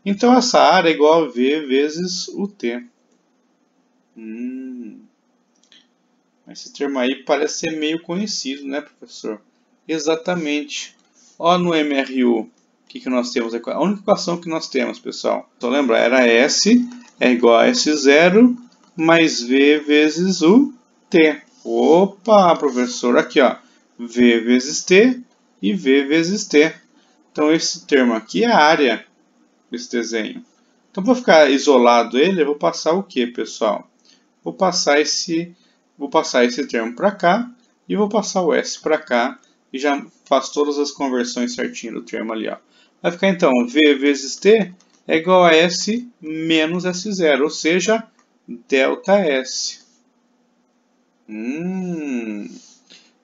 Então essa área é igual a v vezes o t. Esse termo aí parece ser meio conhecido, né, professor? Exatamente. Ó, no MRU, o que nós temos? A única equação que nós temos, pessoal. Então, lembra, era S é igual a S0 mais V vezes o T. Opa, professor, aqui, ó. V vezes T e V vezes T. Então, esse termo aqui é a área desse desenho. Então, para ficar isolado ele, eu vou passar o que, pessoal? Vou passar esse termo para cá e vou passar o S para cá e já faço todas as conversões certinho do termo ali, ó. Vai ficar então V vezes T é igual a S menos S0, ou seja, ΔS.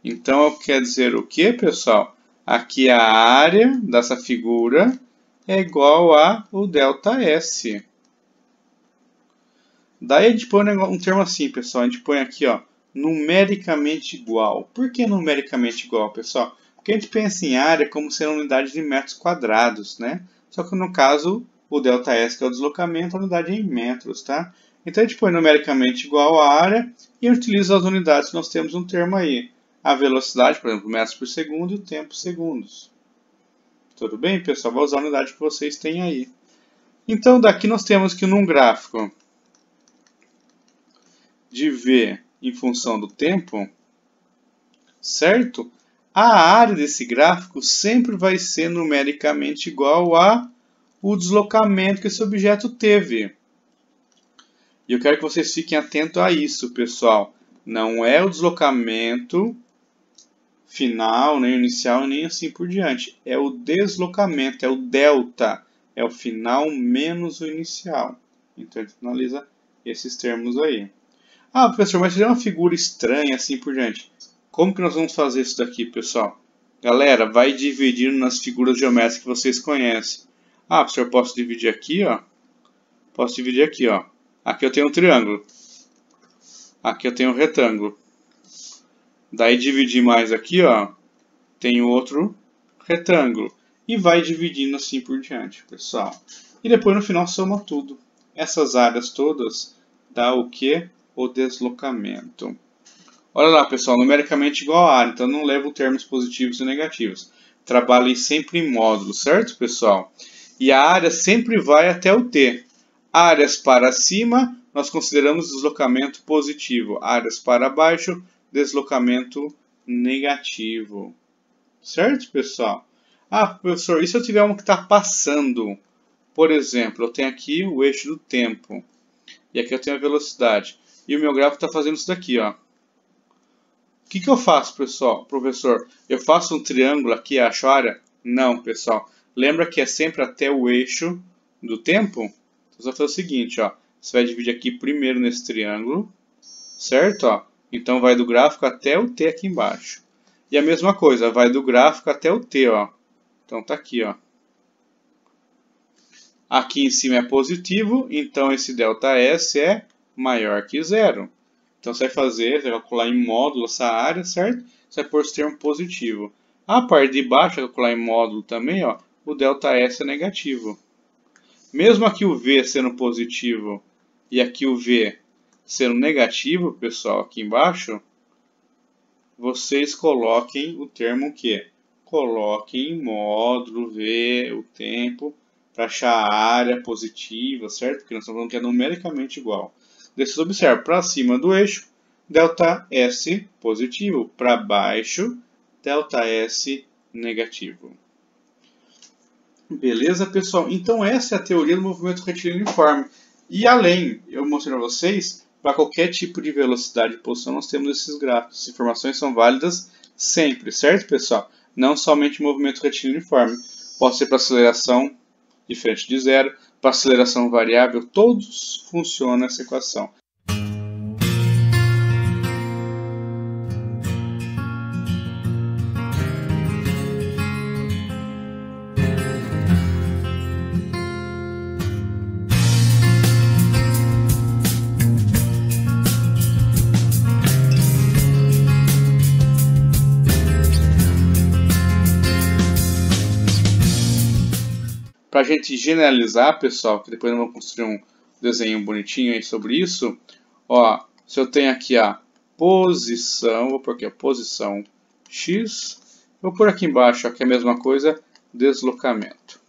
Então quer dizer o que, pessoal? Aqui a área dessa figura é igual a o ΔS. Daí a gente põe um termo assim, pessoal. A gente põe aqui, ó, numericamente igual. Por que numericamente igual, pessoal? Porque a gente pensa em área como sendo unidade de metros quadrados, né? Só que no caso, o ΔS, que é o deslocamento, a unidade é em metros, tá? Então a gente põe numericamente igual a área e utiliza as unidades que nós temos um termo aí. A velocidade, por exemplo, metros por segundo e o tempo segundos. Tudo bem, pessoal? Vou usar a unidade que vocês têm aí. Então daqui nós temos que num gráfico de v em função do tempo, certo? A área desse gráfico sempre vai ser numericamente igual ao deslocamento que esse objeto teve. E eu quero que vocês fiquem atentos a isso, pessoal. Não é o deslocamento final, nem inicial, nem assim por diante. É o deslocamento, é o delta. É o final menos o inicial. Então a gente analisa esses termos aí. Ah, professor, mas seria uma figura estranha assim por diante. Como que nós vamos fazer isso daqui, pessoal? Galera, vai dividindo nas figuras geométricas que vocês conhecem. Ah, professor, posso dividir aqui, ó? Posso dividir aqui, ó. Aqui eu tenho um triângulo. Aqui eu tenho um retângulo. Daí dividir mais aqui, ó. Tenho outro retângulo. E vai dividindo assim por diante, pessoal. E depois no final soma tudo. Essas áreas todas dá o quê? O deslocamento. Olha lá, pessoal, numericamente igual a área, então não levo termos positivos e negativos. Trabalhem sempre em módulos, certo, pessoal? E a área sempre vai até o t. Áreas para cima, nós consideramos deslocamento positivo. Áreas para baixo, deslocamento negativo. Certo, pessoal? Ah, professor, e se eu tiver um que está passando? Por exemplo, eu tenho aqui o eixo do tempo. E aqui eu tenho a velocidade. E o meu gráfico está fazendo isso daqui, ó. O que eu faço, pessoal, professor? Eu faço um triângulo aqui, acho a área? Não, pessoal. Lembra que é sempre até o eixo do tempo? Então, você vai fazer o seguinte, ó. Você vai dividir aqui primeiro nesse triângulo, certo? Ó. Então, vai do gráfico até o T aqui embaixo. E a mesma coisa, vai do gráfico até o T, ó. Então, tá aqui, ó. Aqui em cima é positivo, então esse ΔS é maior que zero. Então, você vai calcular em módulo essa área, certo? Você vai pôr esse termo positivo. A parte de baixo, calcular em módulo também, ó, o ΔS é negativo. Mesmo aqui o V sendo positivo e aqui o V sendo negativo, pessoal, aqui embaixo, vocês coloquem o termo que? Coloquem em módulo V, o tempo, para achar a área positiva, certo? Porque nós estamos falando que é numericamente igual. Vocês observam, para cima do eixo, ΔS positivo, para baixo, ΔS negativo. Beleza, pessoal? Então essa é a teoria do movimento retilíneo uniforme. E além, eu mostrei para vocês, para qualquer tipo de velocidade e posição, nós temos esses gráficos. As informações são válidas sempre, certo, pessoal? Não somente movimento retilíneo uniforme. Pode ser para aceleração diferente de zero, para aceleração variável, todos funcionam essa equação. Para a gente generalizar, pessoal, que depois nós vamos construir um desenho bonitinho aí sobre isso, ó, se eu tenho aqui a posição, vou pôr aqui a posição x, vou pôr aqui embaixo, ó, que é a mesma coisa, deslocamento,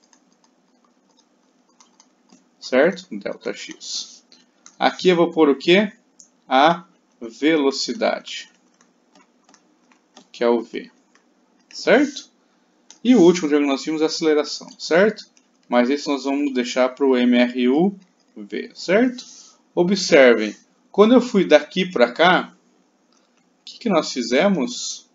certo? Δx. Aqui eu vou pôr o que? A velocidade, que é o v, certo? E o último que nós vimos é a aceleração, certo? Mas isso nós vamos deixar para o MRU-V, certo? Observem, quando eu fui daqui para cá, o que nós fizemos?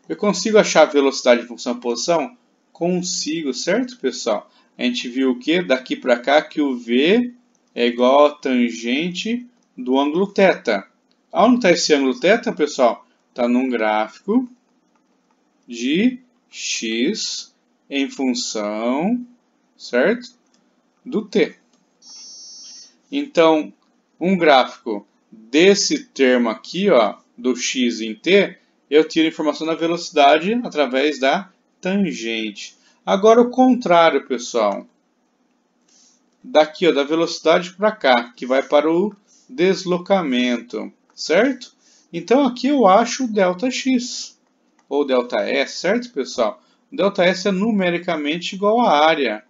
Eu consigo achar a velocidade em função da posição? Consigo, certo, pessoal? A gente viu o que? Daqui para cá que o V é igual a tangente do ângulo θ. Onde está esse ângulo θ, pessoal? Está num gráfico de x em função, certo? Do t. Então, um gráfico desse termo aqui, ó, do x em t, eu tiro a informação da velocidade através da tangente. Agora o contrário, pessoal. Daqui, ó, da velocidade para cá, que vai para o deslocamento, certo? Então aqui eu acho o Δx, ou ΔS, certo, pessoal? O ΔS é numericamente igual à área.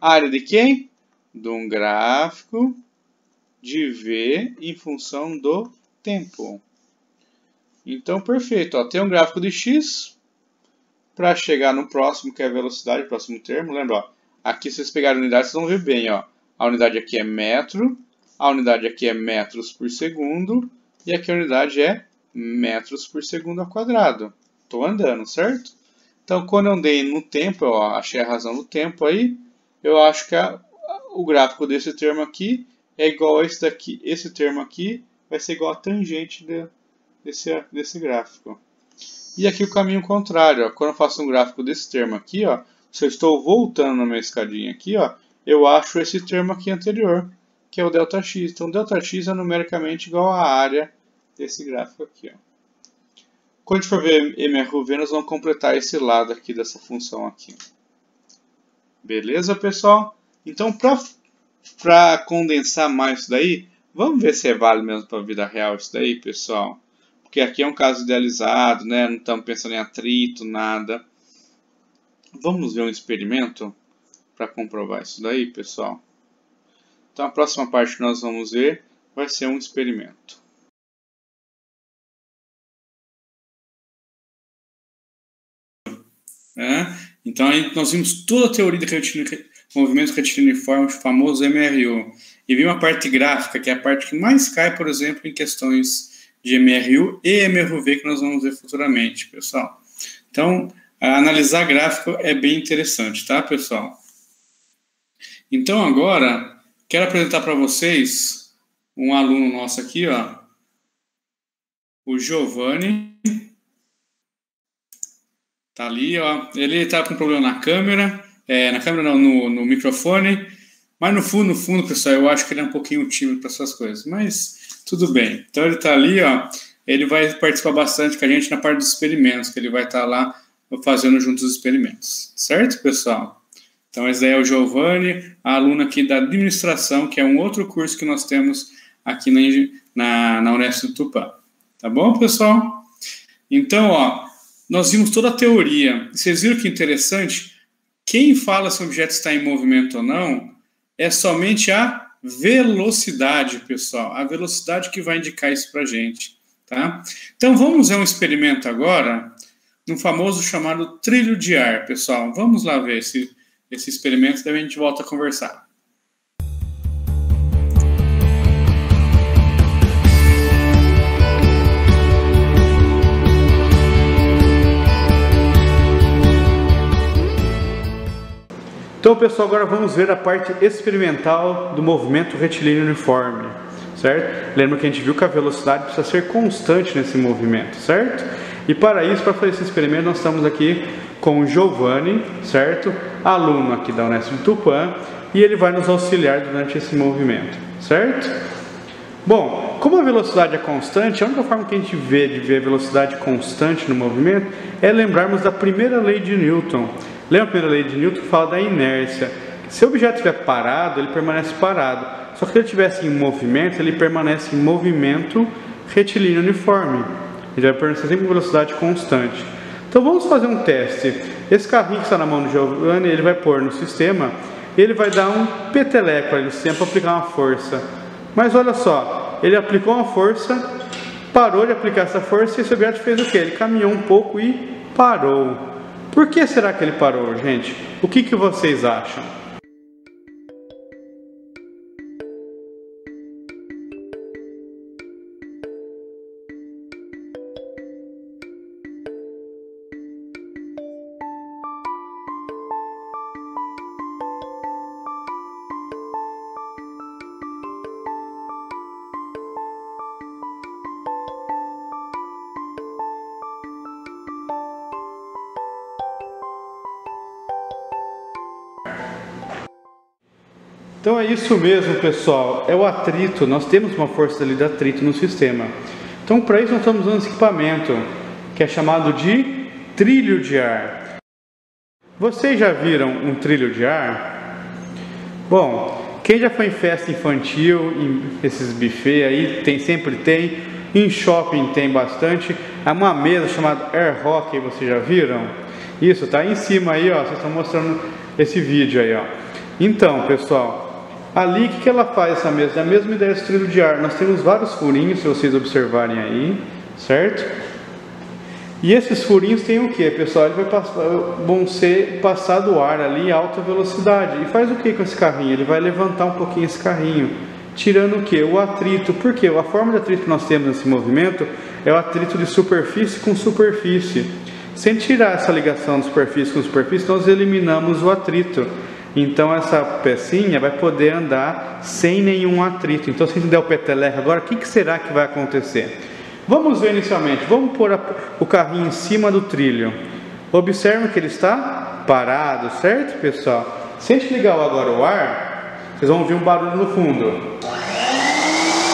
A área de quem? De um gráfico de V em função do tempo. Então, perfeito. Ó, tem um gráfico de x. Para chegar no próximo, que é a velocidade, próximo termo. Lembra, ó, aqui se vocês pegarem a unidade, vocês vão ver bem. Ó, a unidade aqui é metro, a unidade aqui é metros por segundo, e aqui a unidade é metros por segundo ao quadrado. Estou andando, certo? Então, quando eu andei no tempo, eu achei a razão do tempo aí, eu acho que o gráfico desse termo aqui é igual a esse daqui. Esse termo aqui vai ser igual a tangente desse gráfico. E aqui o caminho contrário. Ó, quando eu faço um gráfico desse termo aqui, ó, se eu estou voltando na minha escadinha aqui, ó, eu acho esse termo aqui anterior, que é o Δx. Então, Δx é numericamente igual à área desse gráfico aqui. Ó. Quando a gente for ver MRU-V, nós vamos completar esse lado aqui dessa função aqui. Beleza, pessoal? Então, para condensar mais isso daí, vamos ver se é válido mesmo para a vida real isso daí, pessoal? Porque aqui é um caso idealizado, né? Não estamos pensando em atrito, nada. Vamos ver um experimento para comprovar isso daí, pessoal? Então, a próxima parte que nós vamos ver vai ser um experimento. Então, aí nós vimos toda a teoria de movimento retilíneo uniforme, o famoso MRU. E vimos a parte gráfica, que é a parte que mais cai, por exemplo, em questões de MRU e MRU-V, que nós vamos ver futuramente, pessoal. Então, analisar gráfico é bem interessante, tá, pessoal? Então, agora, quero apresentar para vocês um aluno nosso aqui, ó, o Giovanni. Tá ali, ó. Ele tá com problema na câmera, não, no microfone, mas no fundo, pessoal, eu acho que ele é um pouquinho tímido para essas coisas, mas tudo bem. Então, ele tá ali, ó. Ele vai participar bastante com a gente na parte dos experimentos, que ele vai estar lá fazendo juntos os experimentos. Certo, pessoal? Então, esse daí é o Giovanni, a aluna aqui da administração, que é um outro curso que nós temos aqui na Unesp do Tupã. Tá bom, pessoal? Então, ó, nós vimos toda a teoria. Vocês viram que interessante? Quem fala se o objeto está em movimento ou não é somente a velocidade, pessoal. A velocidade que vai indicar isso para a gente. Tá? Então, vamos ver um experimento agora, no famoso chamado trilho de ar, pessoal. Vamos lá ver esse experimento, daí a gente volta a conversar. Então, pessoal, agora vamos ver a parte experimental do movimento retilíneo uniforme, certo? Lembra que a gente viu que a velocidade precisa ser constante nesse movimento, certo? E para isso, para fazer esse experimento, nós estamos aqui com o Giovanni, certo? Aluno aqui da Unesp do Tupã, e ele vai nos auxiliar durante esse movimento, certo? Bom, como a velocidade é constante, a única forma que a gente vê de ver a velocidade constante no movimento é lembrarmos da primeira lei de Newton. Lembra a primeira lei de Newton que fala da inércia? Se o objeto estiver parado, ele permanece parado. Só que se ele estivesse em movimento, ele permanece em movimento retilíneo uniforme. Ele vai permanecer sempre em velocidade constante. Então vamos fazer um teste. Esse carrinho que está na mão do Giovanni, ele vai pôr no sistema, ele vai dar um peteleco ali no sistema para aplicar uma força. Mas olha só, ele aplicou uma força, parou de aplicar essa força e esse objeto fez o quê? Ele caminhou um pouco e parou. Por que será que ele parou, gente? O que vocês acham? Então é isso mesmo, pessoal, é o atrito. Nós temos uma força ali de atrito no sistema. Então para isso nós estamos usando esse equipamento, que é chamado de trilho de ar. Vocês já viram um trilho de ar? Bom, quem já foi em festa infantil, em esses buffets aí, sempre tem, em shopping tem bastante. Há uma mesa chamada Air Hockey, vocês já viram? Isso, tá aí em cima aí, ó, vocês estão mostrando esse vídeo aí, ó. Então, pessoal, ali, o que ela faz essa mesa? É a mesma ideia do trilho de ar. Nós temos vários furinhos, se vocês observarem aí, certo? E esses furinhos tem o que, pessoal? Eles vão ser passado o ar ali em alta velocidade. E faz o que com esse carrinho? Ele vai levantar um pouquinho esse carrinho, tirando o que? O atrito. Por quê? A forma de atrito que nós temos nesse movimento é o atrito de superfície com superfície. Sem tirar essa ligação de superfície com superfície, nós eliminamos o atrito. Então essa pecinha vai poder andar sem nenhum atrito. Então, se a gente der o peteleco agora, o que será que vai acontecer? Vamos ver inicialmente. Vamos pôr o carrinho em cima do trilho. Observe que ele está parado, certo, pessoal? Se a gente ligar agora o ar, vocês vão ouvir um barulho no fundo.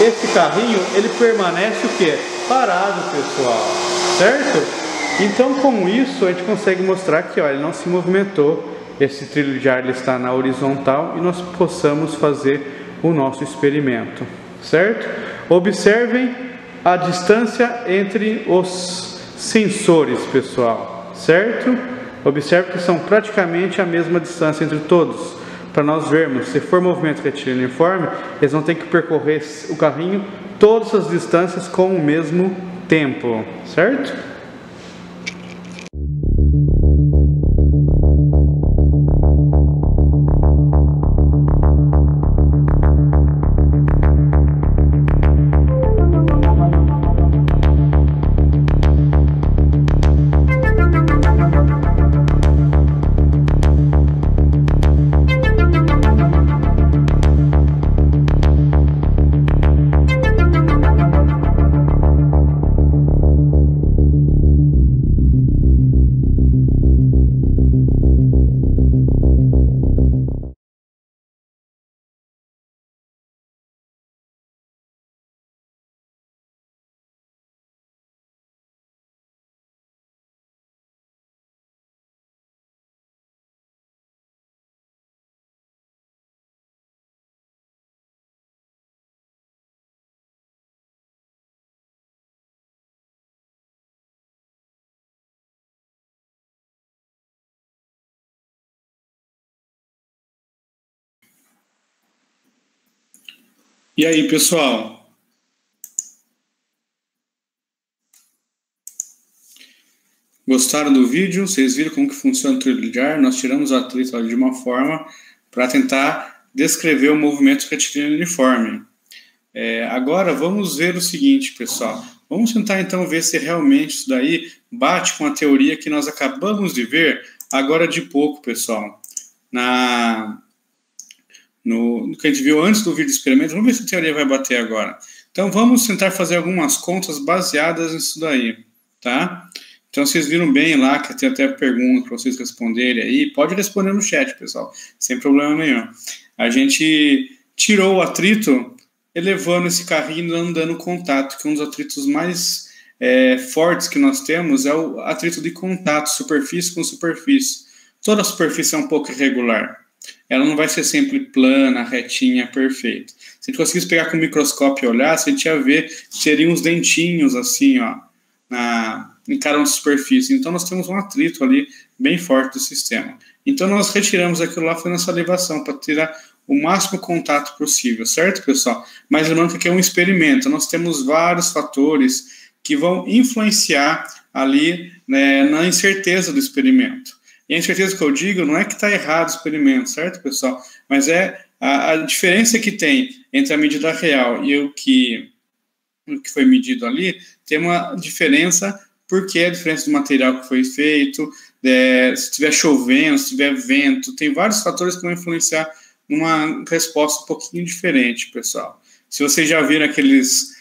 Esse carrinho, ele permanece o quê? Parado, pessoal, certo? Então, com isso, a gente consegue mostrar que, ó, ele não se movimentou. Esse trilho de ar ele está na horizontal e nós possamos fazer o nosso experimento, certo? Observem a distância entre os sensores, pessoal, certo? Observe que são praticamente a mesma distância entre todos. Para nós vermos, se for movimento retilíneo uniforme, eles vão ter que percorrer o carrinho todas as distâncias com o mesmo tempo, certo? E aí, pessoal? Gostaram do vídeo? Vocês viram como que funciona o trilhar? Nós tiramos o atrito de uma forma para tentar descrever o movimento retilíneo uniforme. Agora vamos ver o seguinte, pessoal. Vamos tentar então ver se realmente isso daí bate com a teoria que nós acabamos de ver agora de pouco, pessoal. No que a gente viu antes do vídeo experimento, vamos ver se a teoria vai bater agora. Então vamos tentar fazer algumas contas baseadas nisso daí, tá? Então vocês viram bem lá, que tem até pergunta para vocês responderem aí. Pode responder no chat, pessoal, sem problema nenhum. A gente tirou o atrito elevando esse carrinho e dando contato, que um dos atritos mais fortes que nós temos é o atrito de contato, superfície com superfície. Toda a superfície é um pouco irregular. Ela não vai ser sempre plana, retinha, perfeita. Se a gente conseguisse pegar com o microscópio e olhar, a gente ia ver, seriam uns dentinhos assim, ó, em cada superfície. Então nós temos um atrito ali bem forte do sistema. Então nós retiramos aquilo lá fazendo essa elevação para tirar o máximo contato possível, certo, pessoal? Mas lembrando que aqui é um experimento, nós temos vários fatores que vão influenciar ali, né, na incerteza do experimento. E a incerteza que eu digo não é que está errado o experimento, certo, pessoal? Mas é a diferença que tem entre a medida real e o que foi medido ali, tem uma diferença, porque é a diferença do material que foi feito, se estiver chovendo, se tiver vento, tem vários fatores que vão influenciar numa resposta um pouquinho diferente, pessoal. Se vocês já viram aqueles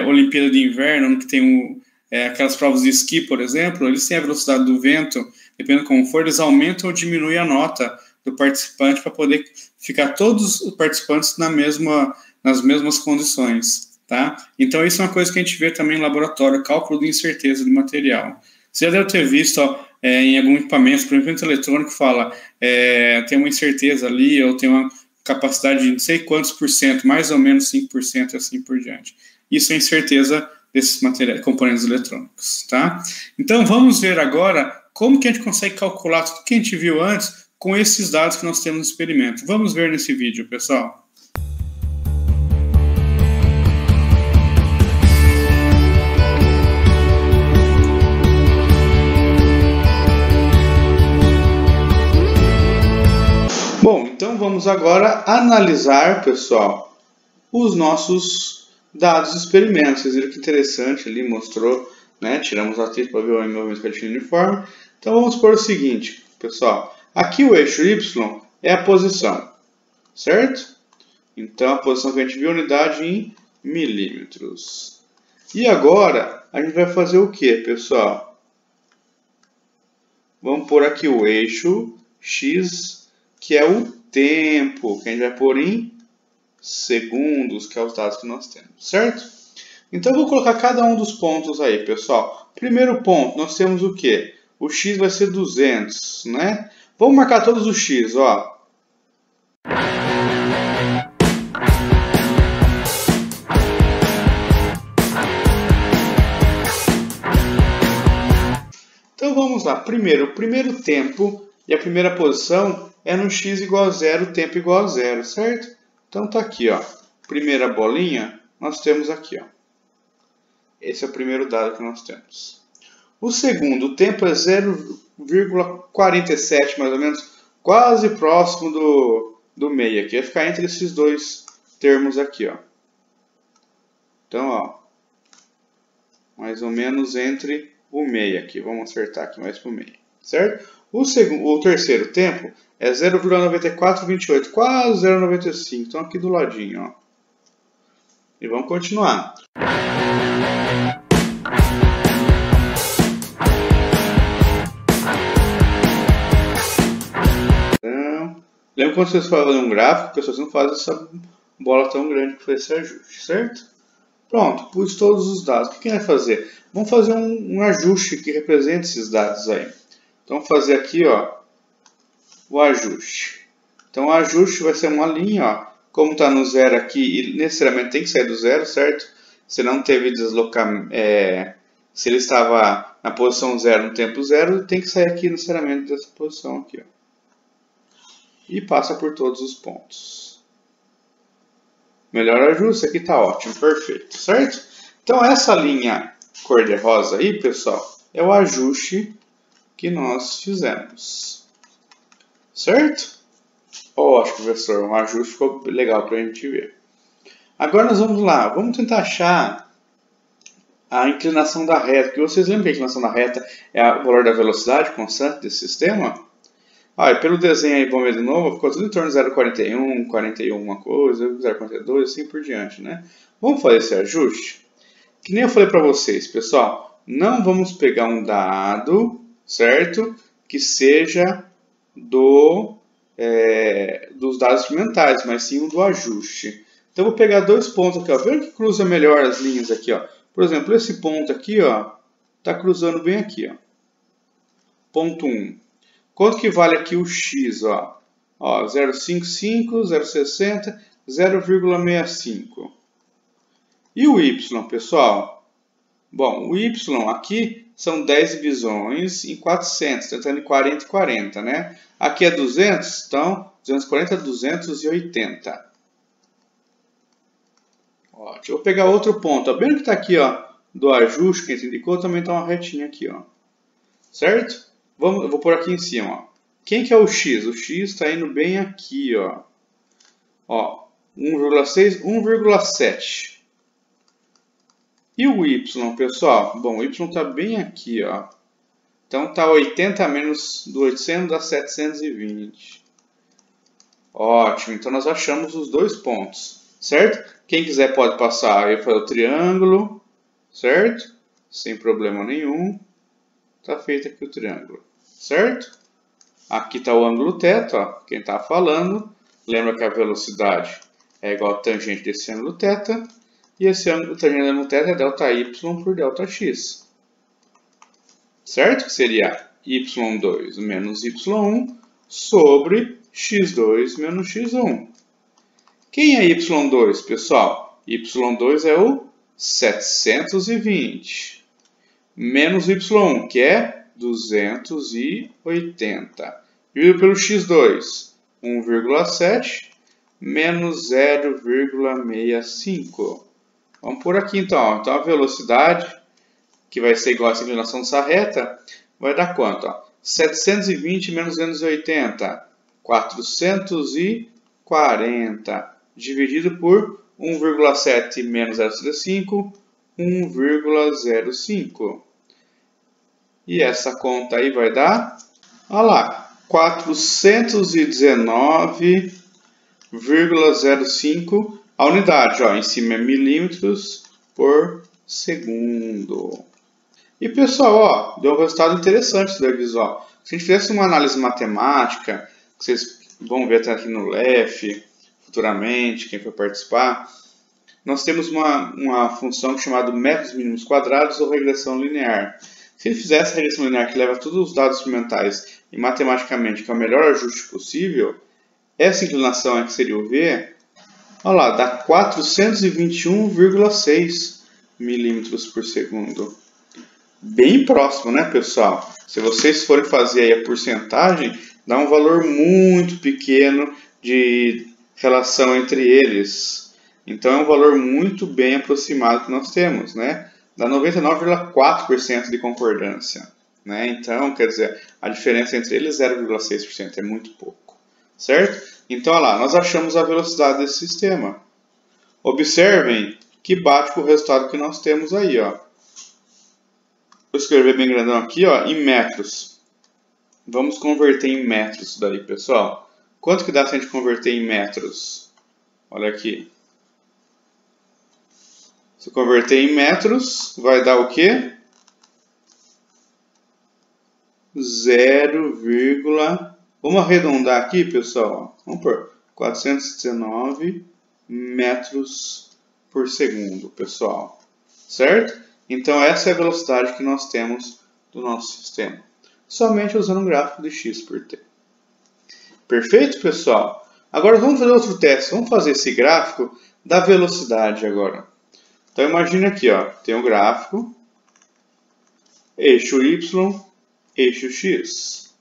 Olimpíada de Inverno, que tem aquelas provas de esqui, por exemplo, eles têm a velocidade do vento, dependendo como for, eles aumentam ou diminuem a nota do participante para poder ficar todos os participantes nas mesmas condições, tá? Então isso é uma coisa que a gente vê também em laboratório, cálculo de incerteza do material. Você já deve ter visto em algum equipamento, por exemplo, eletrônico, fala tem uma incerteza ali, ou tem uma capacidade de não sei quantos por cento, mais ou menos 5% e assim por diante. Isso é incerteza desses componentes eletrônicos, tá? Então vamos ver agora como que a gente consegue calcular tudo que a gente viu antes com esses dados que nós temos no experimento. Vamos ver nesse vídeo, pessoal. Bom, então vamos agora analisar, pessoal, os nossos dados de experimentos. Vocês viram que interessante ali, mostrou, né? Tiramos o atrito para ver o movimento retilíneo uniforme. Então vamos supor o seguinte, pessoal. Aqui o eixo Y é a posição, certo? Então a posição que a gente viu, unidade em milímetros. E agora a gente vai fazer o que, pessoal? Vamos pôr aqui o eixo X, que é o tempo, que a gente vai pôr em segundos, que é os dados que nós temos, certo? Então eu vou colocar cada um dos pontos aí, pessoal. Primeiro ponto, nós temos o quê? O X vai ser 200, né? Vamos marcar todos os X, ó. Então vamos lá. Primeiro, o primeiro tempo e a primeira posição é no X igual a 0, tempo igual a 0, certo? Então tá aqui, ó. Primeira bolinha, nós temos aqui, ó. Esse é o primeiro dado que nós temos. O segundo, o tempo é 0,47 mais ou menos, quase próximo do meio aqui. Vai ficar entre esses dois termos aqui, ó. Então, ó, mais ou menos entre o meio aqui. Vamos acertar aqui mais para o meio, certo? O terceiro tempo é 0,9428, quase 0,95. Então aqui do ladinho, ó. E vamos continuar. Então, lembra quando vocês fazem um gráfico, pessoal, você não faz essa bola tão grande que foi esse ajuste, certo? Pronto, pus todos os dados. O que a gente vai fazer? Vamos fazer um ajuste que represente esses dados aí. Então, vamos fazer aqui, ó, o ajuste. Então, o ajuste vai ser uma linha, ó. Como está no zero aqui, e necessariamente tem que sair do zero, certo? Se não teve deslocamento, se ele estava na posição zero no tempo zero, tem que sair aqui necessariamente dessa posição aqui, ó. E passa por todos os pontos. Melhor ajuste, aqui está ótimo, perfeito, certo? Então essa linha cor-de-rosa aí, pessoal, é o ajuste que nós fizemos, certo? Ótimo, professor, um ajuste ficou legal para a gente ver. Agora nós vamos lá, vamos tentar achar a inclinação da reta, que vocês lembram que a inclinação da reta é o valor da velocidade constante desse sistema? Ah, e pelo desenho aí, vamos ver de novo, ficou tudo em torno de 0,41, 41 uma coisa, 0,42, assim por diante, né? Vamos fazer esse ajuste? Que nem eu falei para vocês, pessoal, não vamos pegar um dado, certo? Que seja dos dados experimentais, mas sim do ajuste. Então, eu vou pegar dois pontos aqui, ó. Veja que cruza melhor as linhas aqui, ó. Por exemplo, esse ponto aqui, ó, está cruzando bem aqui, ó. Ponto 1. Quanto que vale aqui o x, ó? Ó, 0,55, 0,60, 0,65. E o y, pessoal? Bom, o y aqui são 10 divisões em 400, tentando em 40 e 40, né? Aqui é 200, então 240, 280. Ótimo. Vou pegar outro ponto. Bem que está aqui, ó, do ajuste que a gente indicou, também está uma retinha aqui, ó. Certo? Eu vou pôr aqui em cima, ó. Quem que é o x? O x está indo bem aqui, ó. Ó, 1,6, 1,7. E o y, pessoal? Bom, o y está bem aqui, ó. Então está 80 menos do 800 dá 720. Ótimo, então nós achamos os dois pontos, certo? Quem quiser pode passar aí para o triângulo, certo? Sem problema nenhum. Está feito aqui o triângulo, certo? Aqui está o ângulo θ, ó, quem está falando. Lembra que a velocidade é igual a tangente desse ângulo θ. E esse ângulo tangente do ângulo θ é ΔY por ΔX. Certo? Que seria y2 menos y1 sobre x2 menos x1. Quem é y2, pessoal? y2 é o 720. Menos y1, que é 280. Dividido pelo x2, 1,7 menos 0,65. Vamos por aqui então. Então a velocidade, que vai ser igual a essa inclinação dessa reta, vai dar quanto? Ó? 720 menos 280, 440, dividido por 1,7 menos 0,65, 1,05. E essa conta aí vai dar, olha lá, 419,05 a unidade, ó, em cima é milímetros por segundo. E pessoal, ó, deu um resultado interessante isso daqui, ó. Se a gente fizesse uma análise matemática, que vocês vão ver até aqui no LEF, futuramente, quem for participar, nós temos uma função chamada métodos mínimos quadrados ou regressão linear. Se ele fizesse a regressão linear que leva todos os dados experimentais e matematicamente, que é o melhor ajuste possível, essa inclinação aqui seria o V, olha lá, dá 421,6 milímetros por segundo. Bem próximo, né, pessoal? Se vocês forem fazer aí a porcentagem, dá um valor muito pequeno de relação entre eles. Então, é um valor muito bem aproximado que nós temos, né? Dá 99,4% de concordância, né? Então, quer dizer, a diferença entre eles é 0,6%, é muito pouco, certo? Então, olha lá, nós achamos a velocidade desse sistema. Observem que bate com o resultado que nós temos aí, ó. Vou escrever bem grandão aqui, ó, em metros. Vamos converter em metros isso daí, pessoal. Quanto que dá se a gente converter em metros? Olha aqui. Se converter em metros, vai dar o quê? 0, vamos arredondar aqui, pessoal. Vamos por 419 metros por segundo, pessoal. Certo? Então, essa é a velocidade que nós temos do nosso sistema. Somente usando um gráfico de x por t. Perfeito, pessoal? Agora, vamos fazer outro teste. Vamos fazer esse gráfico da velocidade agora. Então, imagine aqui, ó, tem um gráfico, eixo y, eixo x.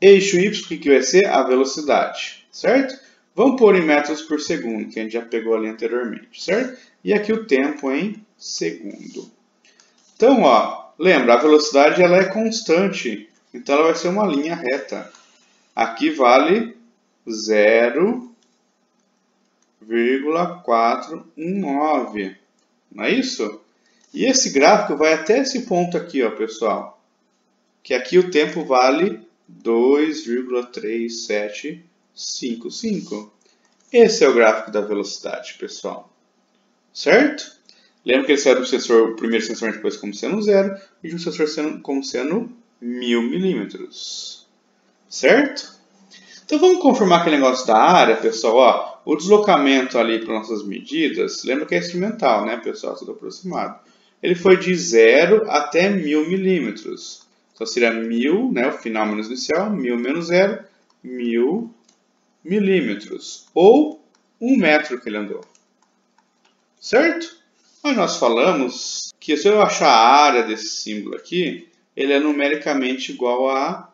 Eixo y, o que vai ser? A velocidade, certo? Vamos pôr em metros por segundo, que a gente já pegou ali anteriormente, certo? E aqui o tempo em segundo. Então, ó, lembra, a velocidade ela é constante, então ela vai ser uma linha reta. Aqui vale 0,419, não é isso? E esse gráfico vai até esse ponto aqui, ó, pessoal, que aqui o tempo vale 2,3755. Esse é o gráfico da velocidade, pessoal. Certo? Lembra que esse era o primeiro sensor depois como sendo 0 e o sensor como sendo 1000 milímetros. Certo? Então vamos confirmar aquele negócio da área, pessoal. Ó, o deslocamento ali para nossas medidas, lembra que é instrumental, né, pessoal? Tudo aproximado. Ele foi de 0 até 1000 milímetros. Então seria 1000, né, o final menos inicial, 1000 menos 0, 1000 milímetros. Ou 1 metro que ele andou. Certo? Mas nós falamos que se eu achar a área desse símbolo aqui, ele é numericamente igual a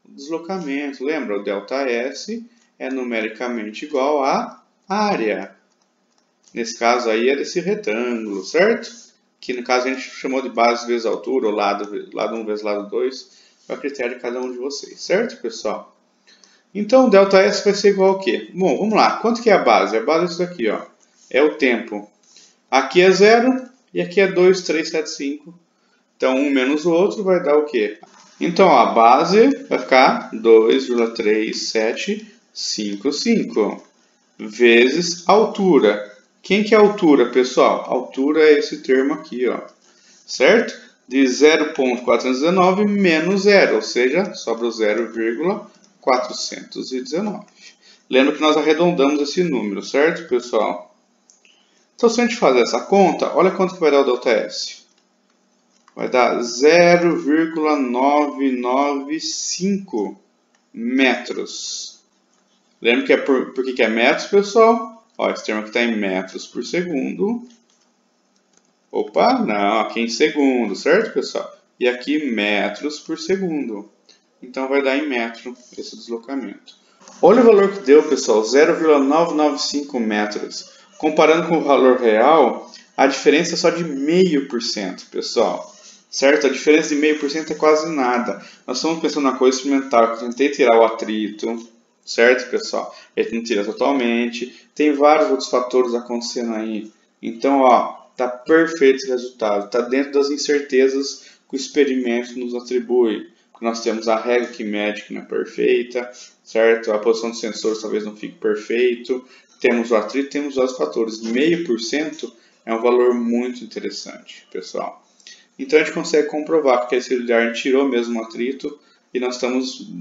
deslocamento. Lembra? O ΔS é numericamente igual a área. Nesse caso aí é desse retângulo, certo? Que no caso a gente chamou de base vezes altura, ou lado 1 vezes lado 2. É o critério de cada um de vocês, certo, pessoal? Então o ΔS vai ser igual ao quê? Bom, vamos lá. Quanto que é a base? A base é isso daqui, ó. É o tempo. Aqui é 0 e aqui é 2,375. Então, um menos o outro vai dar o quê? Então, a base vai ficar 2,3755 vezes altura. Quem que é a altura, pessoal? A altura é esse termo aqui, ó. Certo? De 0,419 menos 0, ou seja, sobra o 0,419. Lembra que nós arredondamos esse número, certo, pessoal? Então, se a gente fazer essa conta, olha quanto que vai dar o ΔS. Vai dar 0,995 metros. Lembra que é por que é metros, pessoal? Ó, esse termo aqui está em metros por segundo. Opa, não, aqui em segundo, certo, pessoal? E aqui metros por segundo. Então, vai dar em metro esse deslocamento. Olha o valor que deu, pessoal, 0,995 metros. Comparando com o valor real, a diferença é só de 0,5%, pessoal. Certo? A diferença de 0,5% é quase nada. Nós estamos pensando na coisa experimental, que eu tentei tirar o atrito, certo, pessoal? Ele não tira totalmente. Tem vários outros fatores acontecendo aí. Então, ó, tá perfeito esse resultado. Está dentro das incertezas que o experimento nos atribui. Nós temos a regra que mede que não é perfeita, certo? A posição dos sensores talvez não fique perfeito. Temos o atrito, temos os fatores. 0,5% é um valor muito interessante, pessoal. Então a gente consegue comprovar que esse olhar tirou mesmo o atrito e nós estamos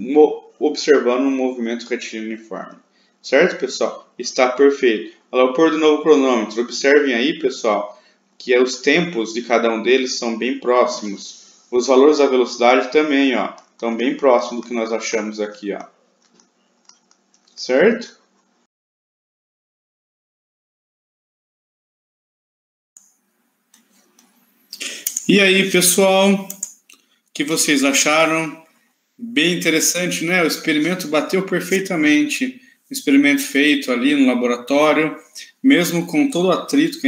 observando um movimento retilíneo uniforme. Certo, pessoal? Está perfeito. Agora, eu vou pôr de novo o cronômetro. Observem aí, pessoal, que os tempos de cada um deles são bem próximos. Os valores da velocidade também, ó, estão bem próximos do que nós achamos aqui, ó. Certo? E aí, pessoal, o que vocês acharam? Bem interessante, né? O experimento bateu perfeitamente. O experimento feito ali no laboratório, mesmo com todo o atrito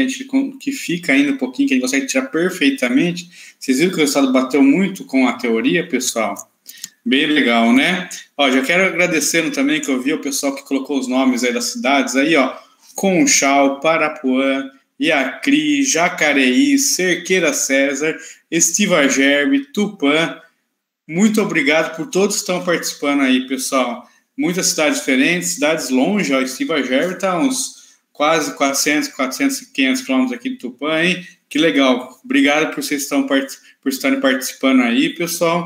que fica ainda um pouquinho, que a gente consegue tirar perfeitamente. Vocês viram que o resultado bateu muito com a teoria, pessoal? Bem legal, né? Ó, já quero agradecendo também que eu vi o pessoal que colocou os nomes aí das cidades aí, ó. Conchal, Parapuã, Iacri, Jacareí, Cerqueira César, Estiva Gerbe, Tupã. Muito obrigado por todos que estão participando aí, pessoal. Muitas cidades diferentes, cidades longe, ó, Estiva Gerbe está uns quase 400, 500 quilômetros aqui de Tupã, hein? Que legal. Obrigado por vocês por estarem participando aí, pessoal.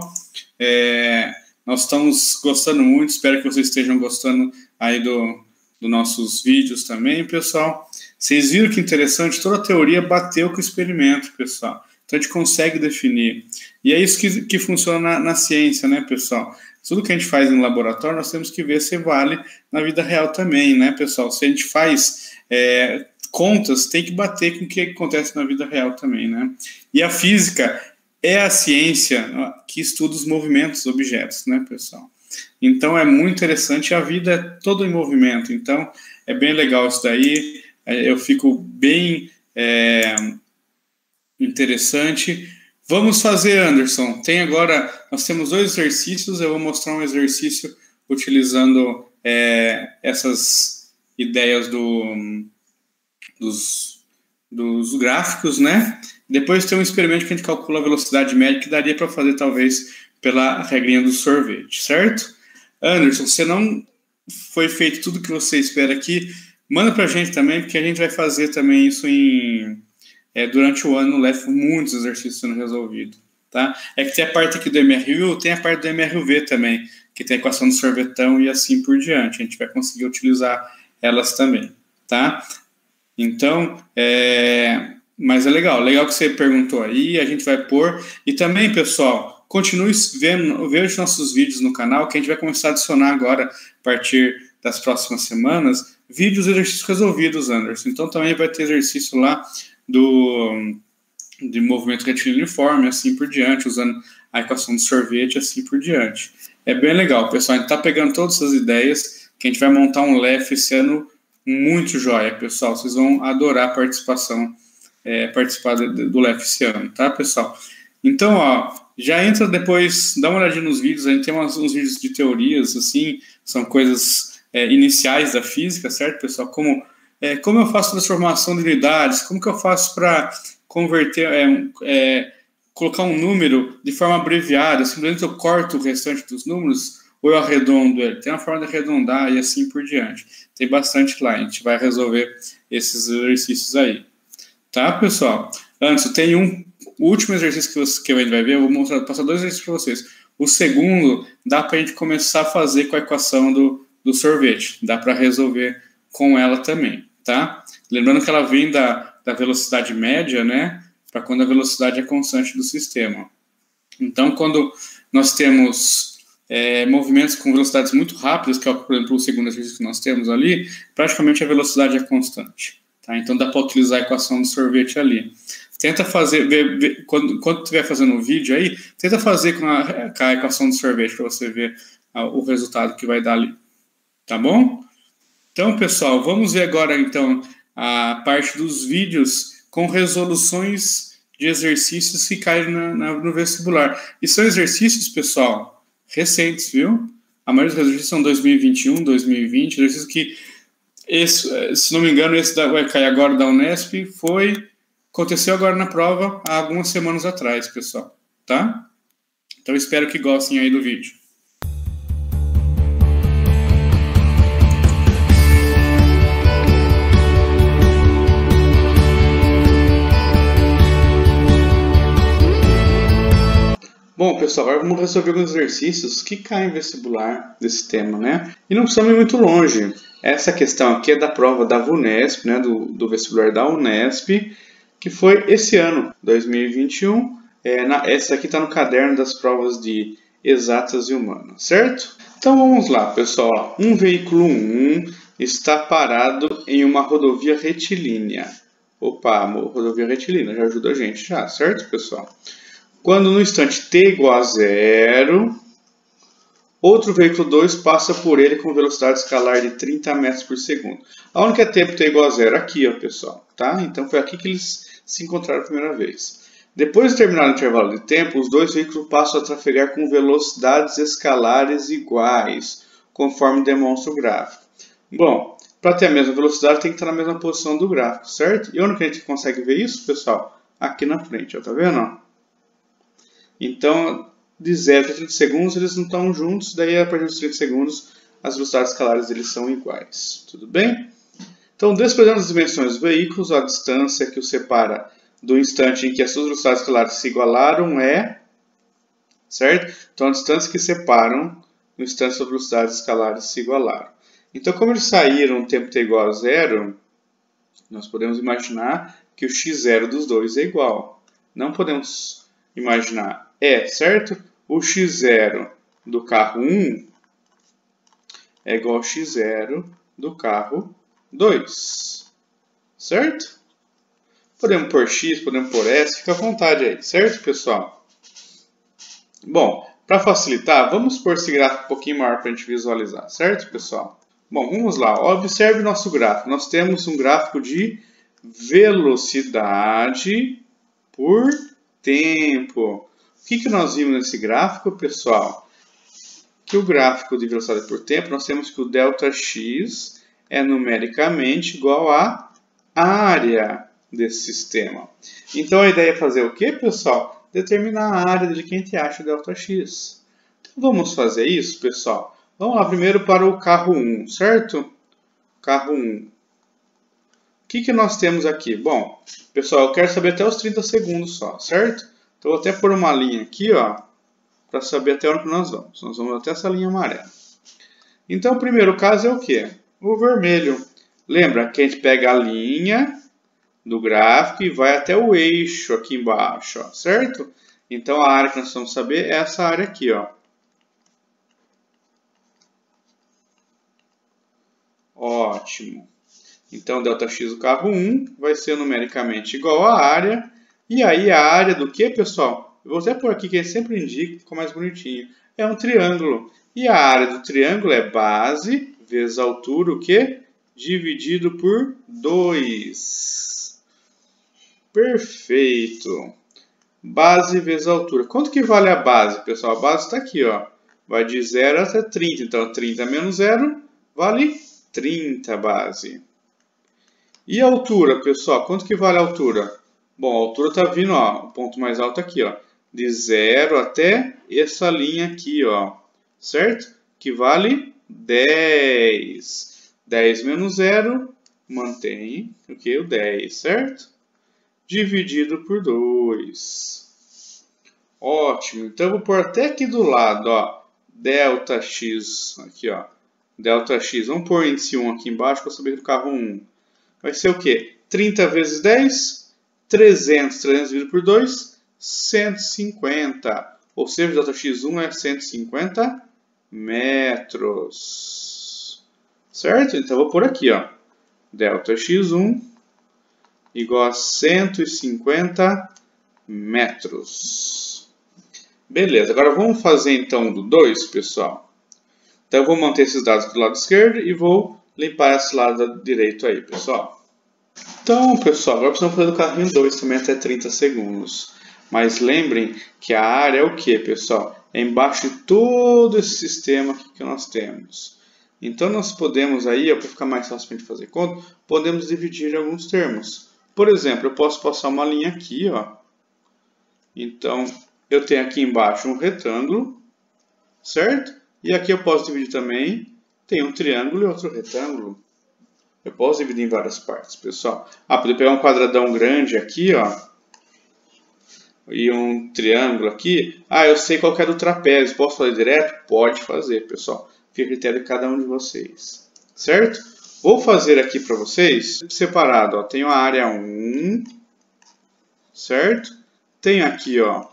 Nós estamos gostando muito, espero que vocês estejam gostando aí dos nossos vídeos também, pessoal. Vocês viram que interessante? Toda a teoria bateu com o experimento, pessoal. Então a gente consegue definir. E é isso que funciona na ciência, né, pessoal? Tudo que a gente faz no laboratório, nós temos que ver se vale na vida real também, né, pessoal? Se a gente faz contas, tem que bater com o que acontece na vida real também, né? E a física é a ciência que estuda os movimentos dos objetos, né, pessoal? Então é muito interessante, a vida é toda em movimento, então é bem legal isso daí, eu fico bem interessante. Vamos fazer, Anderson, nós temos 2 exercícios, eu vou mostrar um exercício utilizando essas ideias dos gráficos, né? Depois tem um experimento que a gente calcula a velocidade média, que daria para fazer talvez pela regrinha do sorvete, certo? Anderson, se não foi feito tudo que você espera aqui, manda para a gente também, porque a gente vai fazer também isso durante o ano, leva muitos exercícios sendo resolvidos, tá? É que tem a parte aqui do MRU, tem a parte do MRV também, que tem a equação do sorvetão e assim por diante. A gente vai conseguir utilizar elas também, tá? Então, mas é legal que você perguntou aí, a gente vai pôr. E também, pessoal, continue veja os nossos vídeos no canal, que a gente vai começar a adicionar agora, a partir das próximas semanas, vídeos e exercícios resolvidos, Anderson. Então, também vai ter exercício lá de movimento retilíneo-uniforme, assim por diante, usando a equação do sorvete, assim por diante. É bem legal, pessoal. A gente está pegando todas essas ideias, que a gente vai montar um LEF esse ano muito jóia, pessoal. Vocês vão adorar participar do LEF esse ano, tá, pessoal? Então, ó, já entra depois, dá uma olhadinha nos vídeos. A gente tem uns vídeos de teorias, assim, são coisas iniciais da física, certo, pessoal? Como eu faço transformação de unidades, como que eu faço para converter, colocar um número de forma abreviada, simplesmente eu corto o restante dos números ou eu arredondo ele. Tem uma forma de arredondar e assim por diante. Tem bastante lá, a gente vai resolver esses exercícios aí. Tá, pessoal? Antes, tem um último exercício que a gente vai ver, eu vou passar 2 exercícios para vocês. O segundo, dá para a gente começar a fazer com a equação do sorvete. Dá para resolver com ela também, tá? Lembrando que ela vem da velocidade média, né? Para quando a velocidade é constante do sistema. Então, quando nós temos movimentos com velocidades muito rápidas, que é, por exemplo, o segundo exercício que nós temos ali, praticamente a velocidade é constante. Tá? Então, dá para utilizar a equação do sorvete ali. Tenta fazer, quando estiver fazendo o vídeo aí, tenta fazer com a equação do sorvete para você ver o resultado que vai dar ali. Tá bom? Então, pessoal, vamos ver agora, então, a parte dos vídeos com resoluções de exercícios que caem no vestibular. E são exercícios, pessoal, recentes, viu? A maioria dos exercícios são 2021, 2020, exercícios que, se não me engano, esse vai cair agora da Unesp, aconteceu agora na prova há algumas semanas atrás, pessoal, tá? Então, espero que gostem aí do vídeo. Bom, pessoal, agora vamos resolver alguns exercícios que caem em vestibular desse tema, né? E não precisamos ir muito longe. Essa questão aqui é da prova da VUNESP, né? Do vestibular da Unesp, que foi esse ano, 2021. Essa aqui está no caderno das provas de exatas e humanas, certo? Então vamos lá, pessoal. Um veículo 1 está parado em uma rodovia retilínea. Opa, rodovia retilínea já ajuda a gente já, certo, pessoal? Quando no instante t igual a 0, outro veículo 2 passa por ele com velocidade escalar de 30 metros por segundo. Aonde que é tempo t igual a 0? Aqui, ó, pessoal. Tá? Então foi aqui que eles se encontraram a primeira vez. Depois de terminar o intervalo de tempo, os dois veículos passam a trafegar com velocidades escalares iguais, conforme demonstra o gráfico. Bom, para ter a mesma velocidade tem que estar na mesma posição do gráfico, certo? E onde que a gente consegue ver isso, pessoal? Aqui na frente, ó, tá vendo? Então, de 0 a 30 segundos eles não estão juntos, daí a partir dos 30 segundos as velocidades escalares deles são iguais. Tudo bem? Então, desprezando as dimensões dos veículos, a distância que os separa do instante em que as suas velocidades escalares se igualaram certo? Então, a distância que separam no instante que as velocidades escalares se igualaram. Então, como eles saíram no tempo t igual a 0, nós podemos imaginar que o x0 dos dois é igual. Não podemos imaginar, certo? O x0 do carro 1 é igual ao x0 do carro 2, certo? Podemos pôr x, podemos pôr s, fica à vontade aí, certo, pessoal? Bom, Para facilitar, vamos pôr esse gráfico um pouquinho maior para a gente visualizar, certo, pessoal? Bom, vamos lá. Observe nosso gráfico. Nós temos um gráfico de velocidade por tempo. O que nós vimos nesse gráfico, pessoal? Que o gráfico de velocidade por tempo, nós temos que o ΔX é numericamente igual à área desse sistema. Então a ideia é fazer o que, pessoal? Determinar a área de que a gente acha o ΔX. Então vamos fazer isso, pessoal? Vamos lá primeiro para o carro 1, certo? Carro 1. O que nós temos aqui? Bom, pessoal, eu quero saber até os 30 segundos só, certo? Então vou até pôr uma linha aqui, ó, para saber até onde nós vamos. Nós vamos até essa linha amarela. Então o primeiro caso é o quê? O vermelho. Lembra que a gente pega a linha do gráfico e vai até o eixo aqui embaixo, ó, certo? Então a área que nós vamos saber é essa área aqui, ó. Ótimo. Então ΔX do carro 1 vai ser numericamente igual à área. E aí a área do que, pessoal? Eu vou até pôr aqui que ele sempre indica, ficou mais bonitinho. É um triângulo. E a área do triângulo é base vezes altura, o quê? Dividido por 2. Perfeito. Base vezes altura. Quanto que vale a base, pessoal? A base está aqui, ó. Vai de 0 até 30. Então 30 menos 0 vale 30 base. E a altura, pessoal? Quanto que vale a altura? Bom, a altura está vindo, ó, o ponto mais alto aqui, ó, de 0 até essa linha aqui, ó, certo? Que vale 10. 10 menos 0, mantém o que? O 10, certo? Dividido por 2. Ótimo. Então, eu vou pôr até aqui do lado, ó, ΔX, aqui, ó, ΔX. Vamos pôr índice 1 aqui embaixo para saber do carro 1. Vai ser o quê? 30 vezes 10, 300. 300 dividido por 2, 150. Ou seja, o ΔX1 é 150 metros. Certo? Então, vou pôr aqui, ó. ΔX1 igual a 150 metros. Beleza. Agora, vamos fazer, então, do 2, pessoal. Então, eu vou manter esses dados do lado esquerdo e vou limpar esse lado direito aí, pessoal. Então, pessoal, agora precisamos fazer do carrinho 2 também até 30 segundos. Mas lembrem que a área é o que, pessoal? É embaixo de todo esse sistema aqui que nós temos. Então, nós podemos aí, para ficar mais fácil para a gente fazer conta, podemos dividir em alguns termos. Por exemplo, eu posso passar uma linha aqui, ó. Então, eu tenho aqui embaixo um retângulo, certo? E aqui eu posso dividir também, tem um triângulo e outro retângulo. Eu posso dividir em várias partes, pessoal. Poder pegar um quadradão grande aqui, ó. E um triângulo aqui. Eu sei qual que é do trapézio. Posso fazer direto? Pode fazer, pessoal. Fica a critério de cada um de vocês. Certo? Vou fazer aqui para vocês, separado, ó. Tenho a área 1. Certo? Tenho aqui, ó,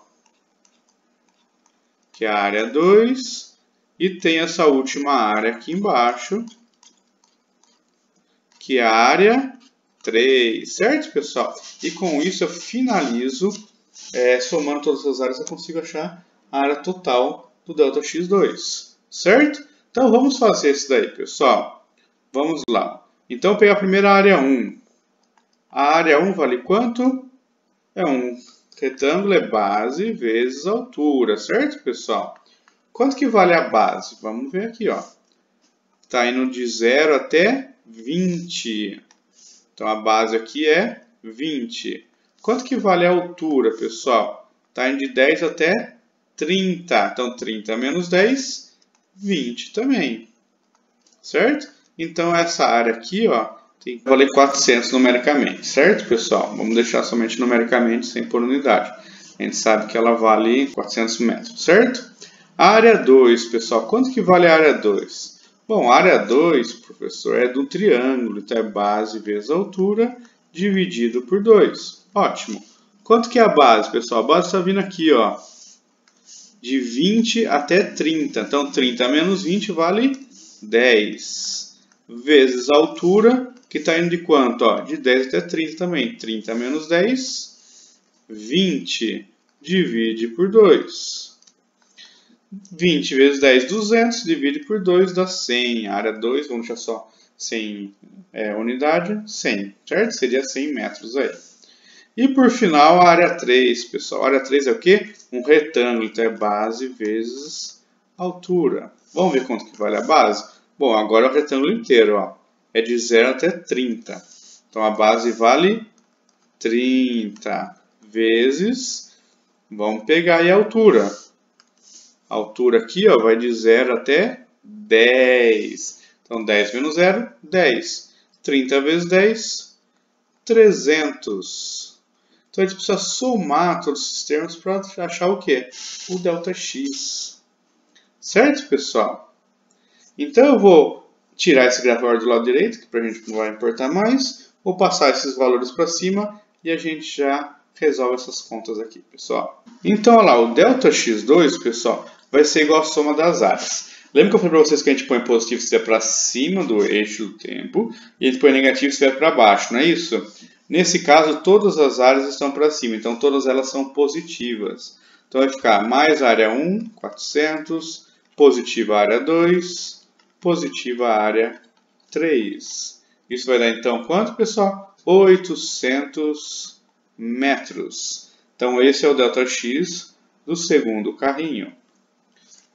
que é a área 2. E tem essa última área aqui embaixo, que é a área 3, certo, pessoal? E com isso eu finalizo, somando todas as áreas eu consigo achar a área total do ΔX2, certo? Então vamos fazer isso daí, pessoal. Vamos lá. Então eu vou pegar a primeira área 1. A área 1 vale quanto? É um retângulo, é base vezes altura, certo, pessoal? Quanto que vale a base? Vamos ver aqui, ó. Está indo de 0 até 20. Então, a base aqui é 20. Quanto que vale a altura, pessoal? Está indo de 10 até 30. Então, 30 menos 10, 20 também. Certo? Então, essa área aqui, ó, tem que valer 400 numericamente. Certo, pessoal? Vamos deixar somente numericamente, sem pôr unidade. A gente sabe que ela vale 400 metros, certo? A área 2, pessoal. Quanto que vale a área 2? Bom, a área 2, professor, é do triângulo, então é base vezes altura dividido por 2. Ótimo. Quanto que é a base, pessoal? A base está vindo aqui, ó, de 20 até 30. Então, 30 menos 20 vale 10. Vezes a altura, que está indo de quanto? Ó, de 10 até 30 também. 30 menos 10, 20. Divide por 2. 20 vezes 10, 200, divide por 2, dá 100. A área 2, vamos deixar só 100 unidade, 100, certo? Seria 100 metros aí. E por final, a área 3, pessoal. A área 3 é o quê? Um retângulo, então é base vezes altura. Vamos ver quanto que vale a base? Bom, agora é o retângulo inteiro, ó. É de 0 até 30. Então a base vale 30 vezes, vamos pegar aí a altura. A altura aqui, ó, vai de 0 até 10. Então 10 menos 0, 10. 30 vezes 10, 300. Então a gente precisa somar todos esses termos para achar o quê? O ΔX. Certo, pessoal? Então eu vou tirar esse gráfico do lado direito, que para a gente não vai importar mais. Vou passar esses valores para cima e a gente já resolve essas contas aqui, pessoal. Então, olha lá, o ΔX2, pessoal, vai ser igual a soma das áreas. Lembra que eu falei para vocês que a gente põe positivo se estiver para cima do eixo do tempo e a gente põe negativo se estiver para baixo, não é isso? Nesse caso, todas as áreas estão para cima, então todas elas são positivas. Então vai ficar mais área 1, 400, positiva a área 2, positiva a área 3. Isso vai dar então quanto, pessoal? 800 metros. Então esse é o ΔX do segundo carrinho.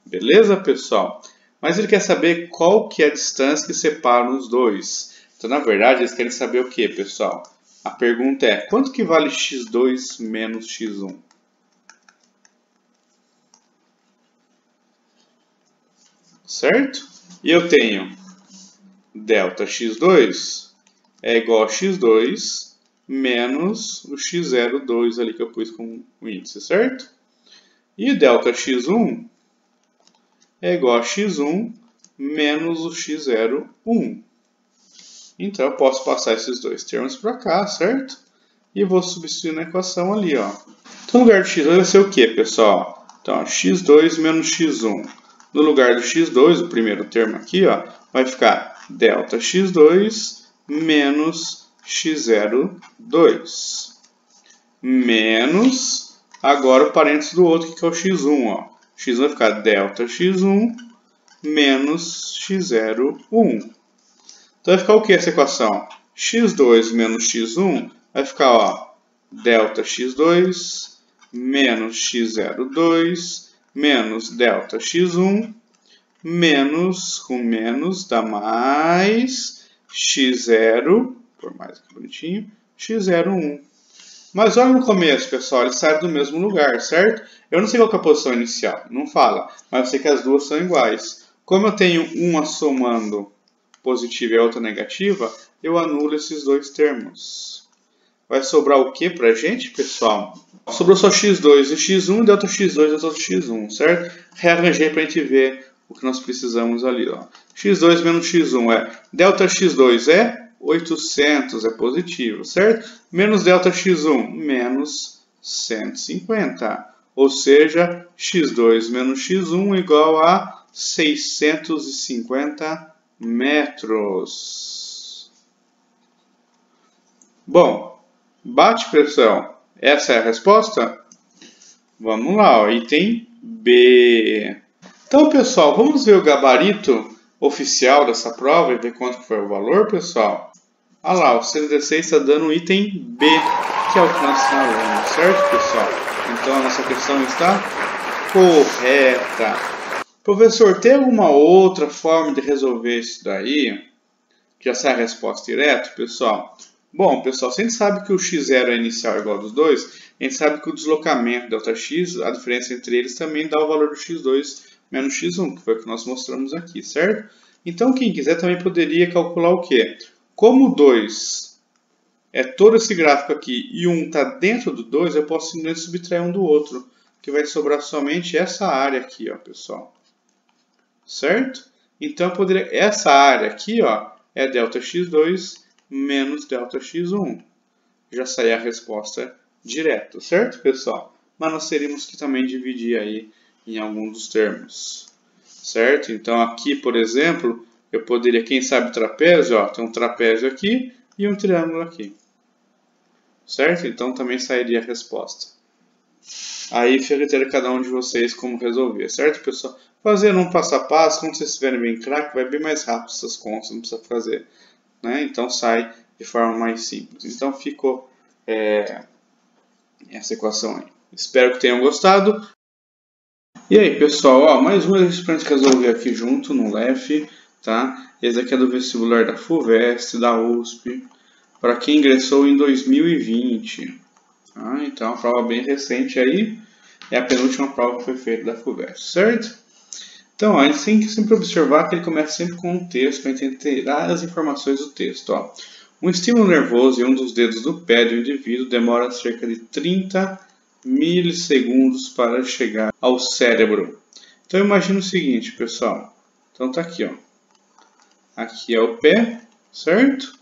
Beleza, pessoal? Mas ele quer saber qual que é a distância que separa os dois. Então, na verdade, eles querem saber o que, pessoal? A pergunta é, quanto que vale x2 menos x1? Certo? E eu tenho ΔX2 é igual a x2 menos o x02 ali que eu pus com o índice, certo? E ΔX1 é igual a x1 menos o x01. Então, eu posso passar esses dois termos para cá, certo? E vou substituir na equação ali, ó. Então, no lugar do x2 vai ser o quê, pessoal? Então, x2 menos x1. No lugar do x2, o primeiro termo aqui, ó, vai ficar ΔX2 menos x02. Menos, agora o parênteses do outro, que é o x1, ó. x1 vai ficar ΔX1 menos x01. Então vai ficar o que essa equação? x2 menos x1 vai ficar, ó, ΔX2 menos x02 menos ΔX1 menos, com menos dá mais x0, por mais que bonitinho, x01. Mas olha no começo, pessoal, eles saem do mesmo lugar, certo? Eu não sei qual que é a posição inicial, não fala, mas eu sei que as duas são iguais. Como eu tenho uma somando positiva e a outra negativa, eu anulo esses dois termos. Vai sobrar o que pra gente, pessoal? Sobrou só x2 e x1, ΔX2 e ΔX1, certo? Rearranjei pra gente ver o que nós precisamos ali, ó. x2 menos x1 é ΔX2 é 800, é positivo, certo? Menos ΔX1, menos 150. Ou seja, x2 menos x1 igual a 650 metros. Bom, bate pressão. Essa é a resposta? Vamos lá, ó, item B. Então, pessoal, vamos ver o gabarito oficial dessa prova e ver quanto foi o valor, pessoal? Olha lá, o CNDC está dando o item B, que é o que nós falamos, certo, pessoal? Então, a nossa questão está correta. Professor, tem alguma outra forma de resolver isso daí? Já sai a resposta direto, pessoal? Bom, pessoal, se a gente sabe que o x0 é inicial é igual dos dois, a gente sabe que o deslocamento ΔX, a diferença entre eles também dá o valor do x2 menos x1, que foi o que nós mostramos aqui, certo? Então, quem quiser também poderia calcular o quê? Como o 2 é todo esse gráfico aqui e 1 está dentro do 2, eu posso simplesmente subtrair um do outro, que vai sobrar somente essa área aqui, ó, pessoal. Certo? Então, eu poderia, essa área aqui, ó, é ΔX2 menos ΔX1. Já sai a resposta direto, certo, pessoal? Mas nós teríamos que também dividir aí em algum dos termos, certo? Então, aqui, por exemplo, eu poderia, quem sabe trapézio, ó, tem um trapézio aqui e um triângulo aqui, certo? Então, também sairia a resposta. Aí fica a critério cada um de vocês como resolver, certo, pessoal? Fazendo um passo a passo, quando vocês estiverem bem claro, vai bem mais rápido essas contas, não precisa fazer, né? Então sai de forma mais simples. Então ficou essa equação aí. Espero que tenham gostado. E aí, pessoal, ó, mais um exercício para a gente resolver aqui junto no LEF, tá? Esse aqui é do vestibular da FUVEST, da USP, para quem ingressou em 2020. Tá? Então, é uma prova bem recente aí, é a penúltima prova que foi feita da FUVEST, certo? Então, ó, a gente tem que sempre observar que ele começa sempre com um texto para entender as informações do texto. Ó. Um estímulo nervoso em um dos dedos do pé do indivíduo demora cerca de 30 milissegundos para chegar ao cérebro. Então, imagina o seguinte, pessoal. Então, tá aqui, ó. Aqui é o pé, certo?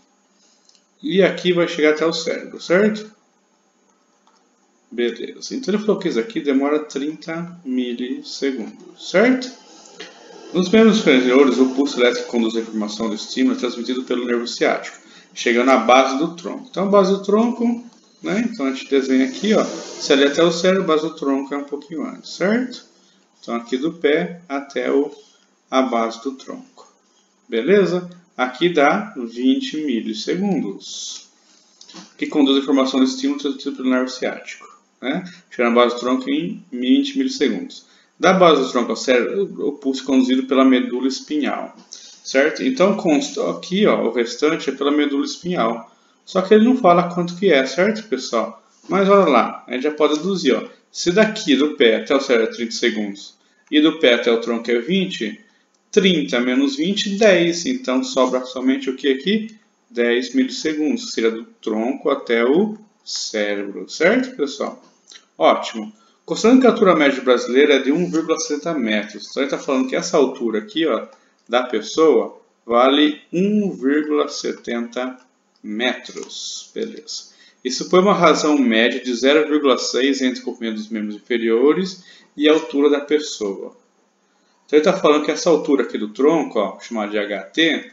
E aqui vai chegar até o cérebro, certo? Beleza. Então, ele falou que isso aqui demora 30 milissegundos, certo? Nos membros inferiores, o pulso elétrico que conduz a informação do estímulo é transmitido pelo nervo ciático, chegando à base do tronco. Então, a base do tronco, né? Então, a gente desenha aqui, ó. Se ali até o cérebro, a base do tronco é um pouquinho antes, certo? Então, aqui do pé até a base do tronco. Beleza? Aqui dá 20 milissegundos. Que conduz a informação do estímulo transmitido pelo nervo ciático, né? Chegando à base do tronco em 20 milissegundos. Da base do tronco ao cérebro, o pulso é conduzido pela medula espinhal, certo? Então, consta aqui, ó, o restante é pela medula espinhal. Só que ele não fala quanto que é, certo, pessoal? Mas olha lá, a gente já pode deduzir, ó. Se daqui do pé até o cérebro é 30 segundos e do pé até o tronco é 20, 30 menos 20, 10. Então, sobra somente o que aqui? 10 milissegundos, que seria do tronco até o cérebro, certo, pessoal? Ótimo. Considerando que a altura média brasileira é de 1,70 metros, então ele está falando que essa altura aqui, ó, da pessoa vale 1,70 metros. Beleza. E supõe uma razão média de 0,6 entre o comprimento dos membros inferiores e a altura da pessoa. Então ele está falando que essa altura aqui do tronco, ó, chamada de HT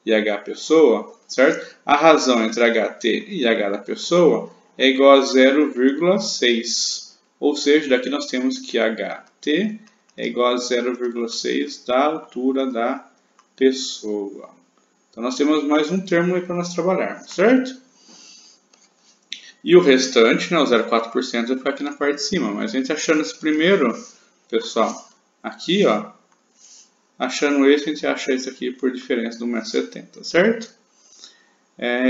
e H pessoa, certo? A razão entre HT e H da pessoa é igual a 0,6. Ou seja, daqui nós temos que HT é igual a 0,6 da altura da pessoa. Então, nós temos mais um termo aí para nós trabalharmos, certo? E o restante, né, o 0,4%, vai ficar aqui na parte de cima. Mas a gente achando esse primeiro, pessoal, aqui, ó, achando esse, a gente acha esse aqui por diferença do 1,70 m, certo?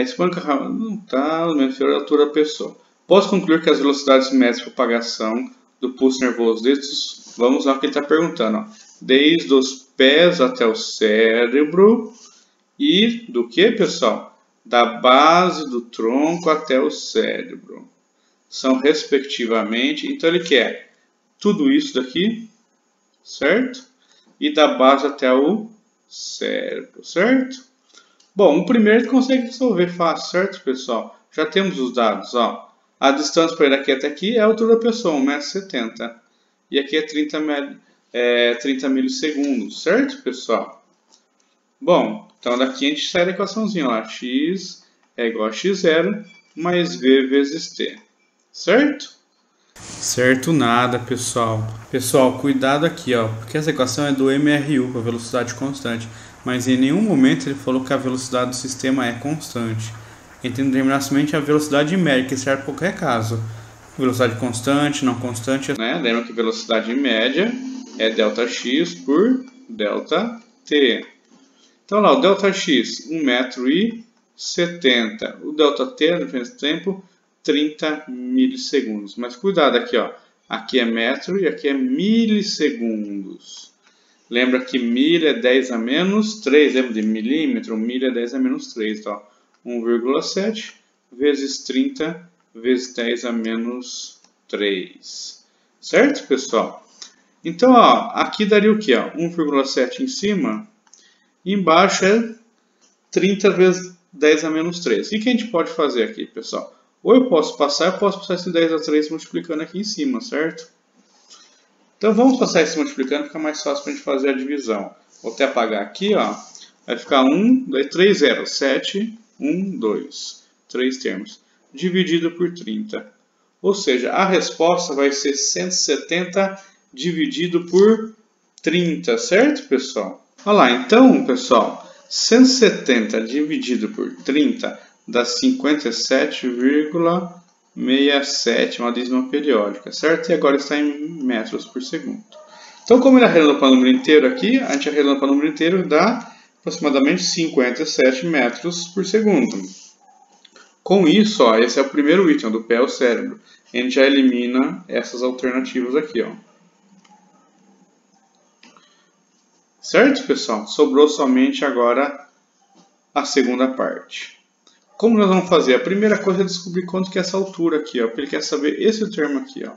Expondo que não está no inferior da altura da pessoa. Posso concluir que as velocidades médias de propagação do pulso nervoso vamos lá o que ele está perguntando, ó, desde os pés até o cérebro e do que, pessoal? Da base do tronco até o cérebro. São respectivamente, então ele quer tudo isso daqui, certo? E da base até o cérebro, certo? Bom, o primeiro ele consegue resolver fácil, certo, pessoal? Já temos os dados, ó. A distância para ele daqui até aqui é a altura da pessoa, 1,70 m. E aqui é 30 milissegundos, certo, pessoal? Bom, então daqui a gente sai da equaçãozinha lá. X é igual a x0 mais v vezes t, certo? Certo nada, pessoal. Pessoal, cuidado aqui, ó, porque essa equação é do MRU, com a velocidade constante. Mas em nenhum momento ele falou que a velocidade do sistema é constante. Ele tem que determinar somente a velocidade média, que serve para qualquer caso. Velocidade constante, não constante, né? Lembra que velocidade média é ΔX por ΔT. Então lá, o ΔX, 1,70 m. O ΔT, no mesmo tempo, 30 milissegundos. Mas cuidado aqui, ó. Aqui é metro e aqui é milissegundos. Lembra que milha é 10 a menos 3. Lembra de milímetro? Milha é 10 a menos 3. Então, 1,7 vezes 30 vezes 10 a menos 3. Certo, pessoal? Então, ó, aqui daria o quê? 1,7 em cima. E embaixo é 30 vezes 10 a menos 3. O que a gente pode fazer aqui, pessoal? Ou eu posso passar esse 10 a 3 multiplicando aqui em cima, certo? Então, vamos passar isso multiplicando, fica mais fácil para a gente fazer a divisão. Vou até apagar aqui, ó. Vai ficar 1, 3 zeros, 7, 1, 2. 3 termos. Dividido por 30. Ou seja, a resposta vai ser 170 dividido por 30, certo, pessoal? Olha lá, então, pessoal, 170 dividido por 30 dá 57,67, uma dízima periódica, certo? E agora está em metros por segundo. Então, como ele arredondou para o número inteiro aqui, a gente arredonda para o número inteiro e dá aproximadamente 57 metros por segundo. Com isso, ó, esse é o primeiro item, do pé ao cérebro. A gente já elimina essas alternativas aqui, ó. Certo, pessoal? Sobrou somente agora a segunda parte. Como nós vamos fazer? A primeira coisa é descobrir quanto que é essa altura aqui, ó, porque ele quer saber esse termo aqui, ó.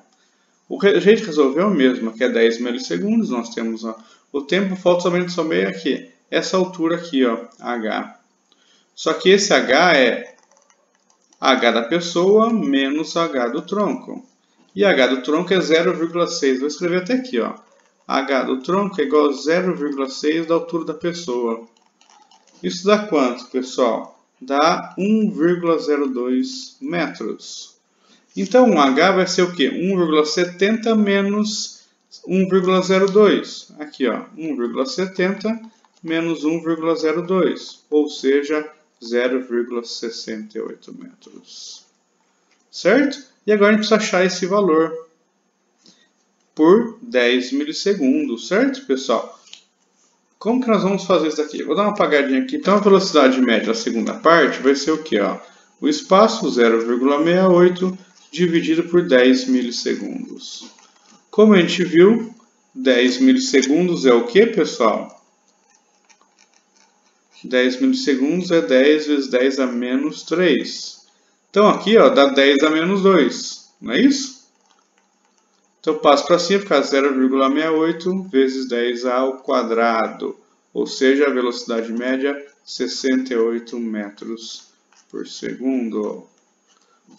O jeito de resolver é o mesmo, que é 10 milissegundos, nós temos ó, o tempo, falta somente saber aqui, essa altura aqui, ó, h. Só que esse h é h da pessoa menos h do tronco. E h do tronco é 0,6, vou escrever até aqui, ó. H do tronco é igual a 0,6 da altura da pessoa. Isso dá quanto, pessoal? Dá 1,02 metros. Então, o H vai ser o quê? 1,70 menos 1,02. Aqui, ó, 1,70 menos 1,02, ou seja, 0,68 metros. Certo? E agora a gente precisa achar esse valor por 10 milissegundos, certo, pessoal? Como que nós vamos fazer isso daqui? Eu vou dar uma apagadinha aqui. Então, a velocidade média da segunda parte vai ser o quê? Ó? O espaço 0,68 dividido por 10 milissegundos. Como a gente viu, 10 milissegundos é o que, pessoal? 10 milissegundos é 10 vezes 10 a menos 3. Então, aqui ó, dá 10 a menos 2, não é isso? Então, eu passo para cima, fica 0,68 vezes 10 ao quadrado. Ou seja, a velocidade média 68 metros por segundo.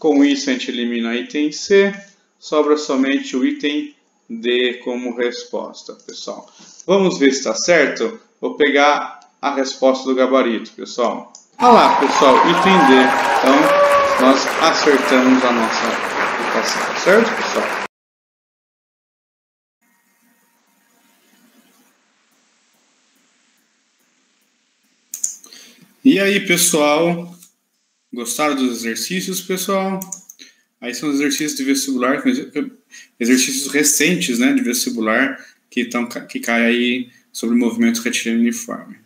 Com isso, a gente elimina o item C, sobra somente o item D como resposta, pessoal. Vamos ver se está certo? Vou pegar a resposta do gabarito, pessoal. Olha lá, pessoal, item D. Então, nós acertamos a nossa equação, certo, pessoal? E aí, pessoal? Gostaram dos exercícios, pessoal? Aí são os exercícios de vestibular, exercícios recentes, né, de vestibular, que caem aí sobre movimento retilíneo uniforme.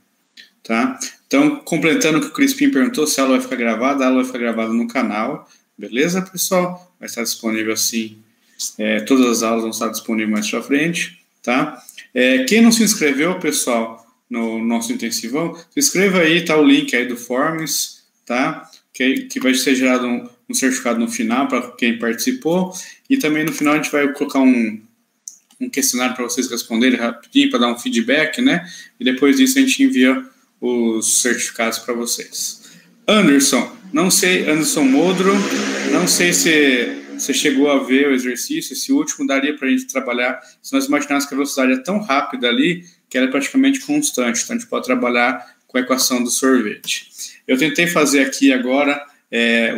Tá? Então, completando o que o Crispim perguntou, se a aula vai ficar gravada, a aula vai ficar gravada no canal. Beleza, pessoal? Vai estar disponível assim. Todas as aulas vão estar disponíveis mais pra frente. Tá? Quem não se inscreveu, pessoal, no nosso intensivão, se inscreva aí, tá o link aí do Forms, tá? Que vai ser gerado um certificado no final para quem participou. E também no final a gente vai colocar um questionário para vocês responderem rapidinho, para dar um feedback, né? E depois disso a gente envia os certificados para vocês. Anderson Modro, não sei se você chegou a ver o exercício, esse último daria para a gente trabalhar, se nós imaginarmos que a velocidade é tão rápida ali, que ela é praticamente constante, então a gente pode trabalhar com a equação do sorvete. Eu tentei fazer aqui agora,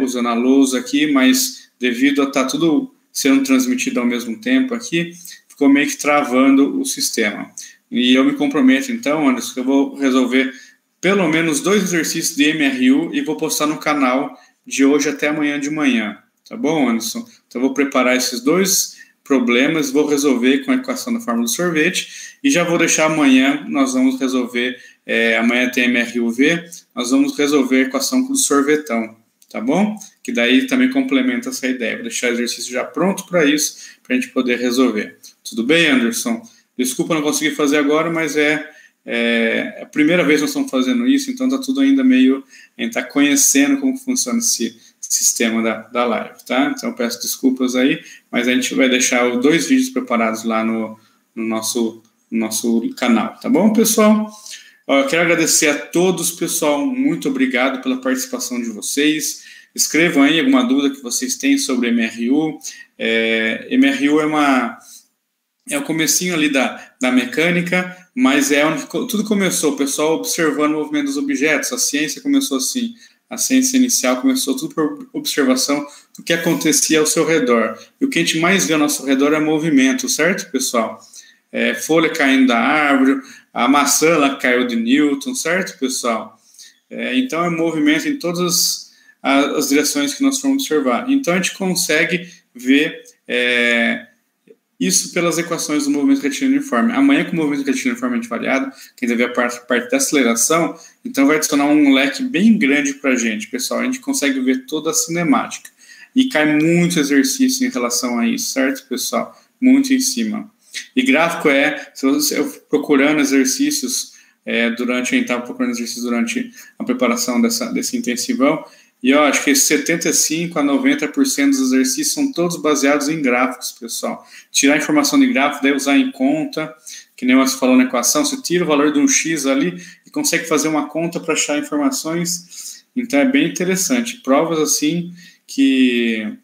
usando a lousa aqui, mas devido a estar tudo sendo transmitido ao mesmo tempo aqui, ficou meio que travando o sistema. E eu me comprometo, então, Anderson, que eu vou resolver pelo menos 2 exercícios de MRU e vou postar no canal de hoje até amanhã de manhã. Tá bom, Anderson? Então, eu vou preparar esses 2 problemas, vou resolver com a equação da fórmula do sorvete e já vou deixar amanhã, nós vamos resolver, amanhã tem MRUV, nós vamos resolver a equação do sorvetão, tá bom? Que daí também complementa essa ideia. Vou deixar o exercício já pronto para isso, para a gente poder resolver. Tudo bem, Anderson? Desculpa não conseguir fazer agora, mas é a primeira vez que nós estamos fazendo isso, então está tudo ainda meio... A gente está conhecendo como funciona esse sistema da live, tá? Então peço desculpas aí, mas a gente vai deixar os 2 vídeos preparados lá no nosso canal, tá bom, pessoal? Eu quero agradecer a todos, pessoal, muito obrigado pela participação de vocês. Escrevam aí alguma dúvida que vocês têm sobre MRU. MRU é o comecinho ali da mecânica, mas é onde tudo começou, o pessoal observando o movimento dos objetos. A ciência começou assim, A ciência inicial começou tudo por observação do que acontecia ao seu redor. E o que a gente mais vê ao nosso redor é movimento, certo, pessoal? Folha caindo da árvore, a maçã lá caiu de Newton, certo, pessoal? Então é movimento em todas as direções que nós formos observar. Então a gente consegue ver isso pelas equações do movimento retilíneo uniforme. Amanhã, com o movimento retilíneo uniformemente variado, quem deve ver a parte da aceleração, então vai adicionar um leque bem grande para a gente, pessoal. A gente consegue ver toda a cinemática. E cai muito exercício em relação a isso, certo, pessoal? Muito em cima. E gráfico se você procurando exercícios, a gente estava procurando exercícios durante a preparação desse intensivão, e eu acho que 75% a 90% dos exercícios são todos baseados em gráficos, pessoal. Tirar a informação de gráfico, daí usar em conta, que nem você falou na equação, você tira o valor de um X ali e consegue fazer uma conta para achar informações. Então é bem interessante. Provas assim que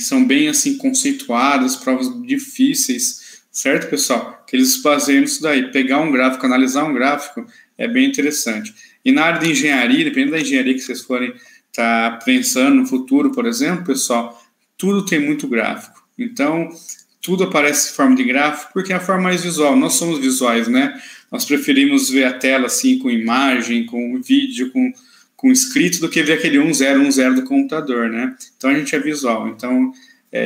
são bem assim conceituadas, provas difíceis, certo, pessoal? Que eles baseiam nisso daí. Pegar um gráfico, analisar um gráfico é bem interessante. E na área de engenharia, dependendo da engenharia que vocês forem estar pensando no futuro, por exemplo, pessoal, tudo tem muito gráfico. Então, tudo aparece em forma de gráfico porque é a forma mais visual. Nós somos visuais, né? Nós preferimos ver a tela assim, com imagem, com vídeo, com escrito, do que ver aquele 1010 do computador, né? Então, a gente é visual. Então,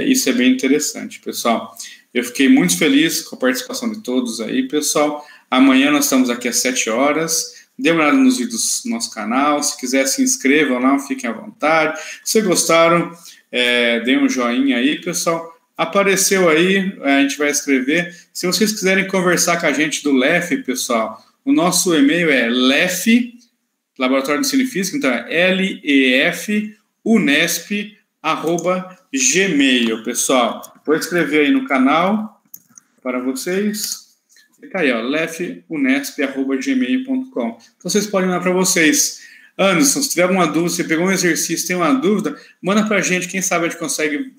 isso é bem interessante, pessoal. Eu fiquei muito feliz com a participação de todos aí, pessoal. Amanhã nós estamos aqui às 7 horas. Dê uma olhada nos vídeos do nosso canal. Se quiser, se inscrevam lá, fiquem à vontade. Se gostaram, deem um joinha aí, pessoal. Apareceu aí, a gente vai escrever. Se vocês quiserem conversar com a gente do LEF, pessoal, o nosso e-mail é LEF, Laboratório de Ensino e Física, então é lefunesp@gmail, pessoal. Vou escrever aí no canal para vocês. Fica aí, ó, lefunesp@gmail.com. Então vocês podem mandar para vocês. Anderson, se tiver alguma dúvida, você pegou um exercício, tem uma dúvida, manda para a gente, quem sabe a gente consegue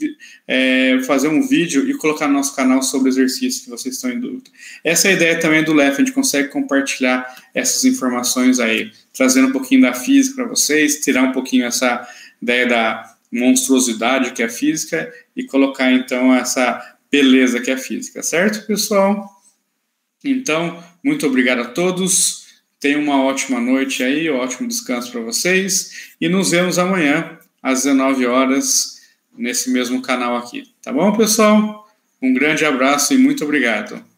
fazer um vídeo e colocar no nosso canal sobre o exercício que vocês estão em dúvida. Essa é a ideia também do LEF, a gente consegue compartilhar essas informações aí, trazendo um pouquinho da física para vocês, tirar um pouquinho essa ideia da monstruosidade que é a física e colocar então essa beleza que é a física, certo, pessoal? Então, muito obrigado a todos. Tenham uma ótima noite aí, um ótimo descanso para vocês. E nos vemos amanhã, às 19 horas, nesse mesmo canal aqui. Tá bom, pessoal? Um grande abraço e muito obrigado.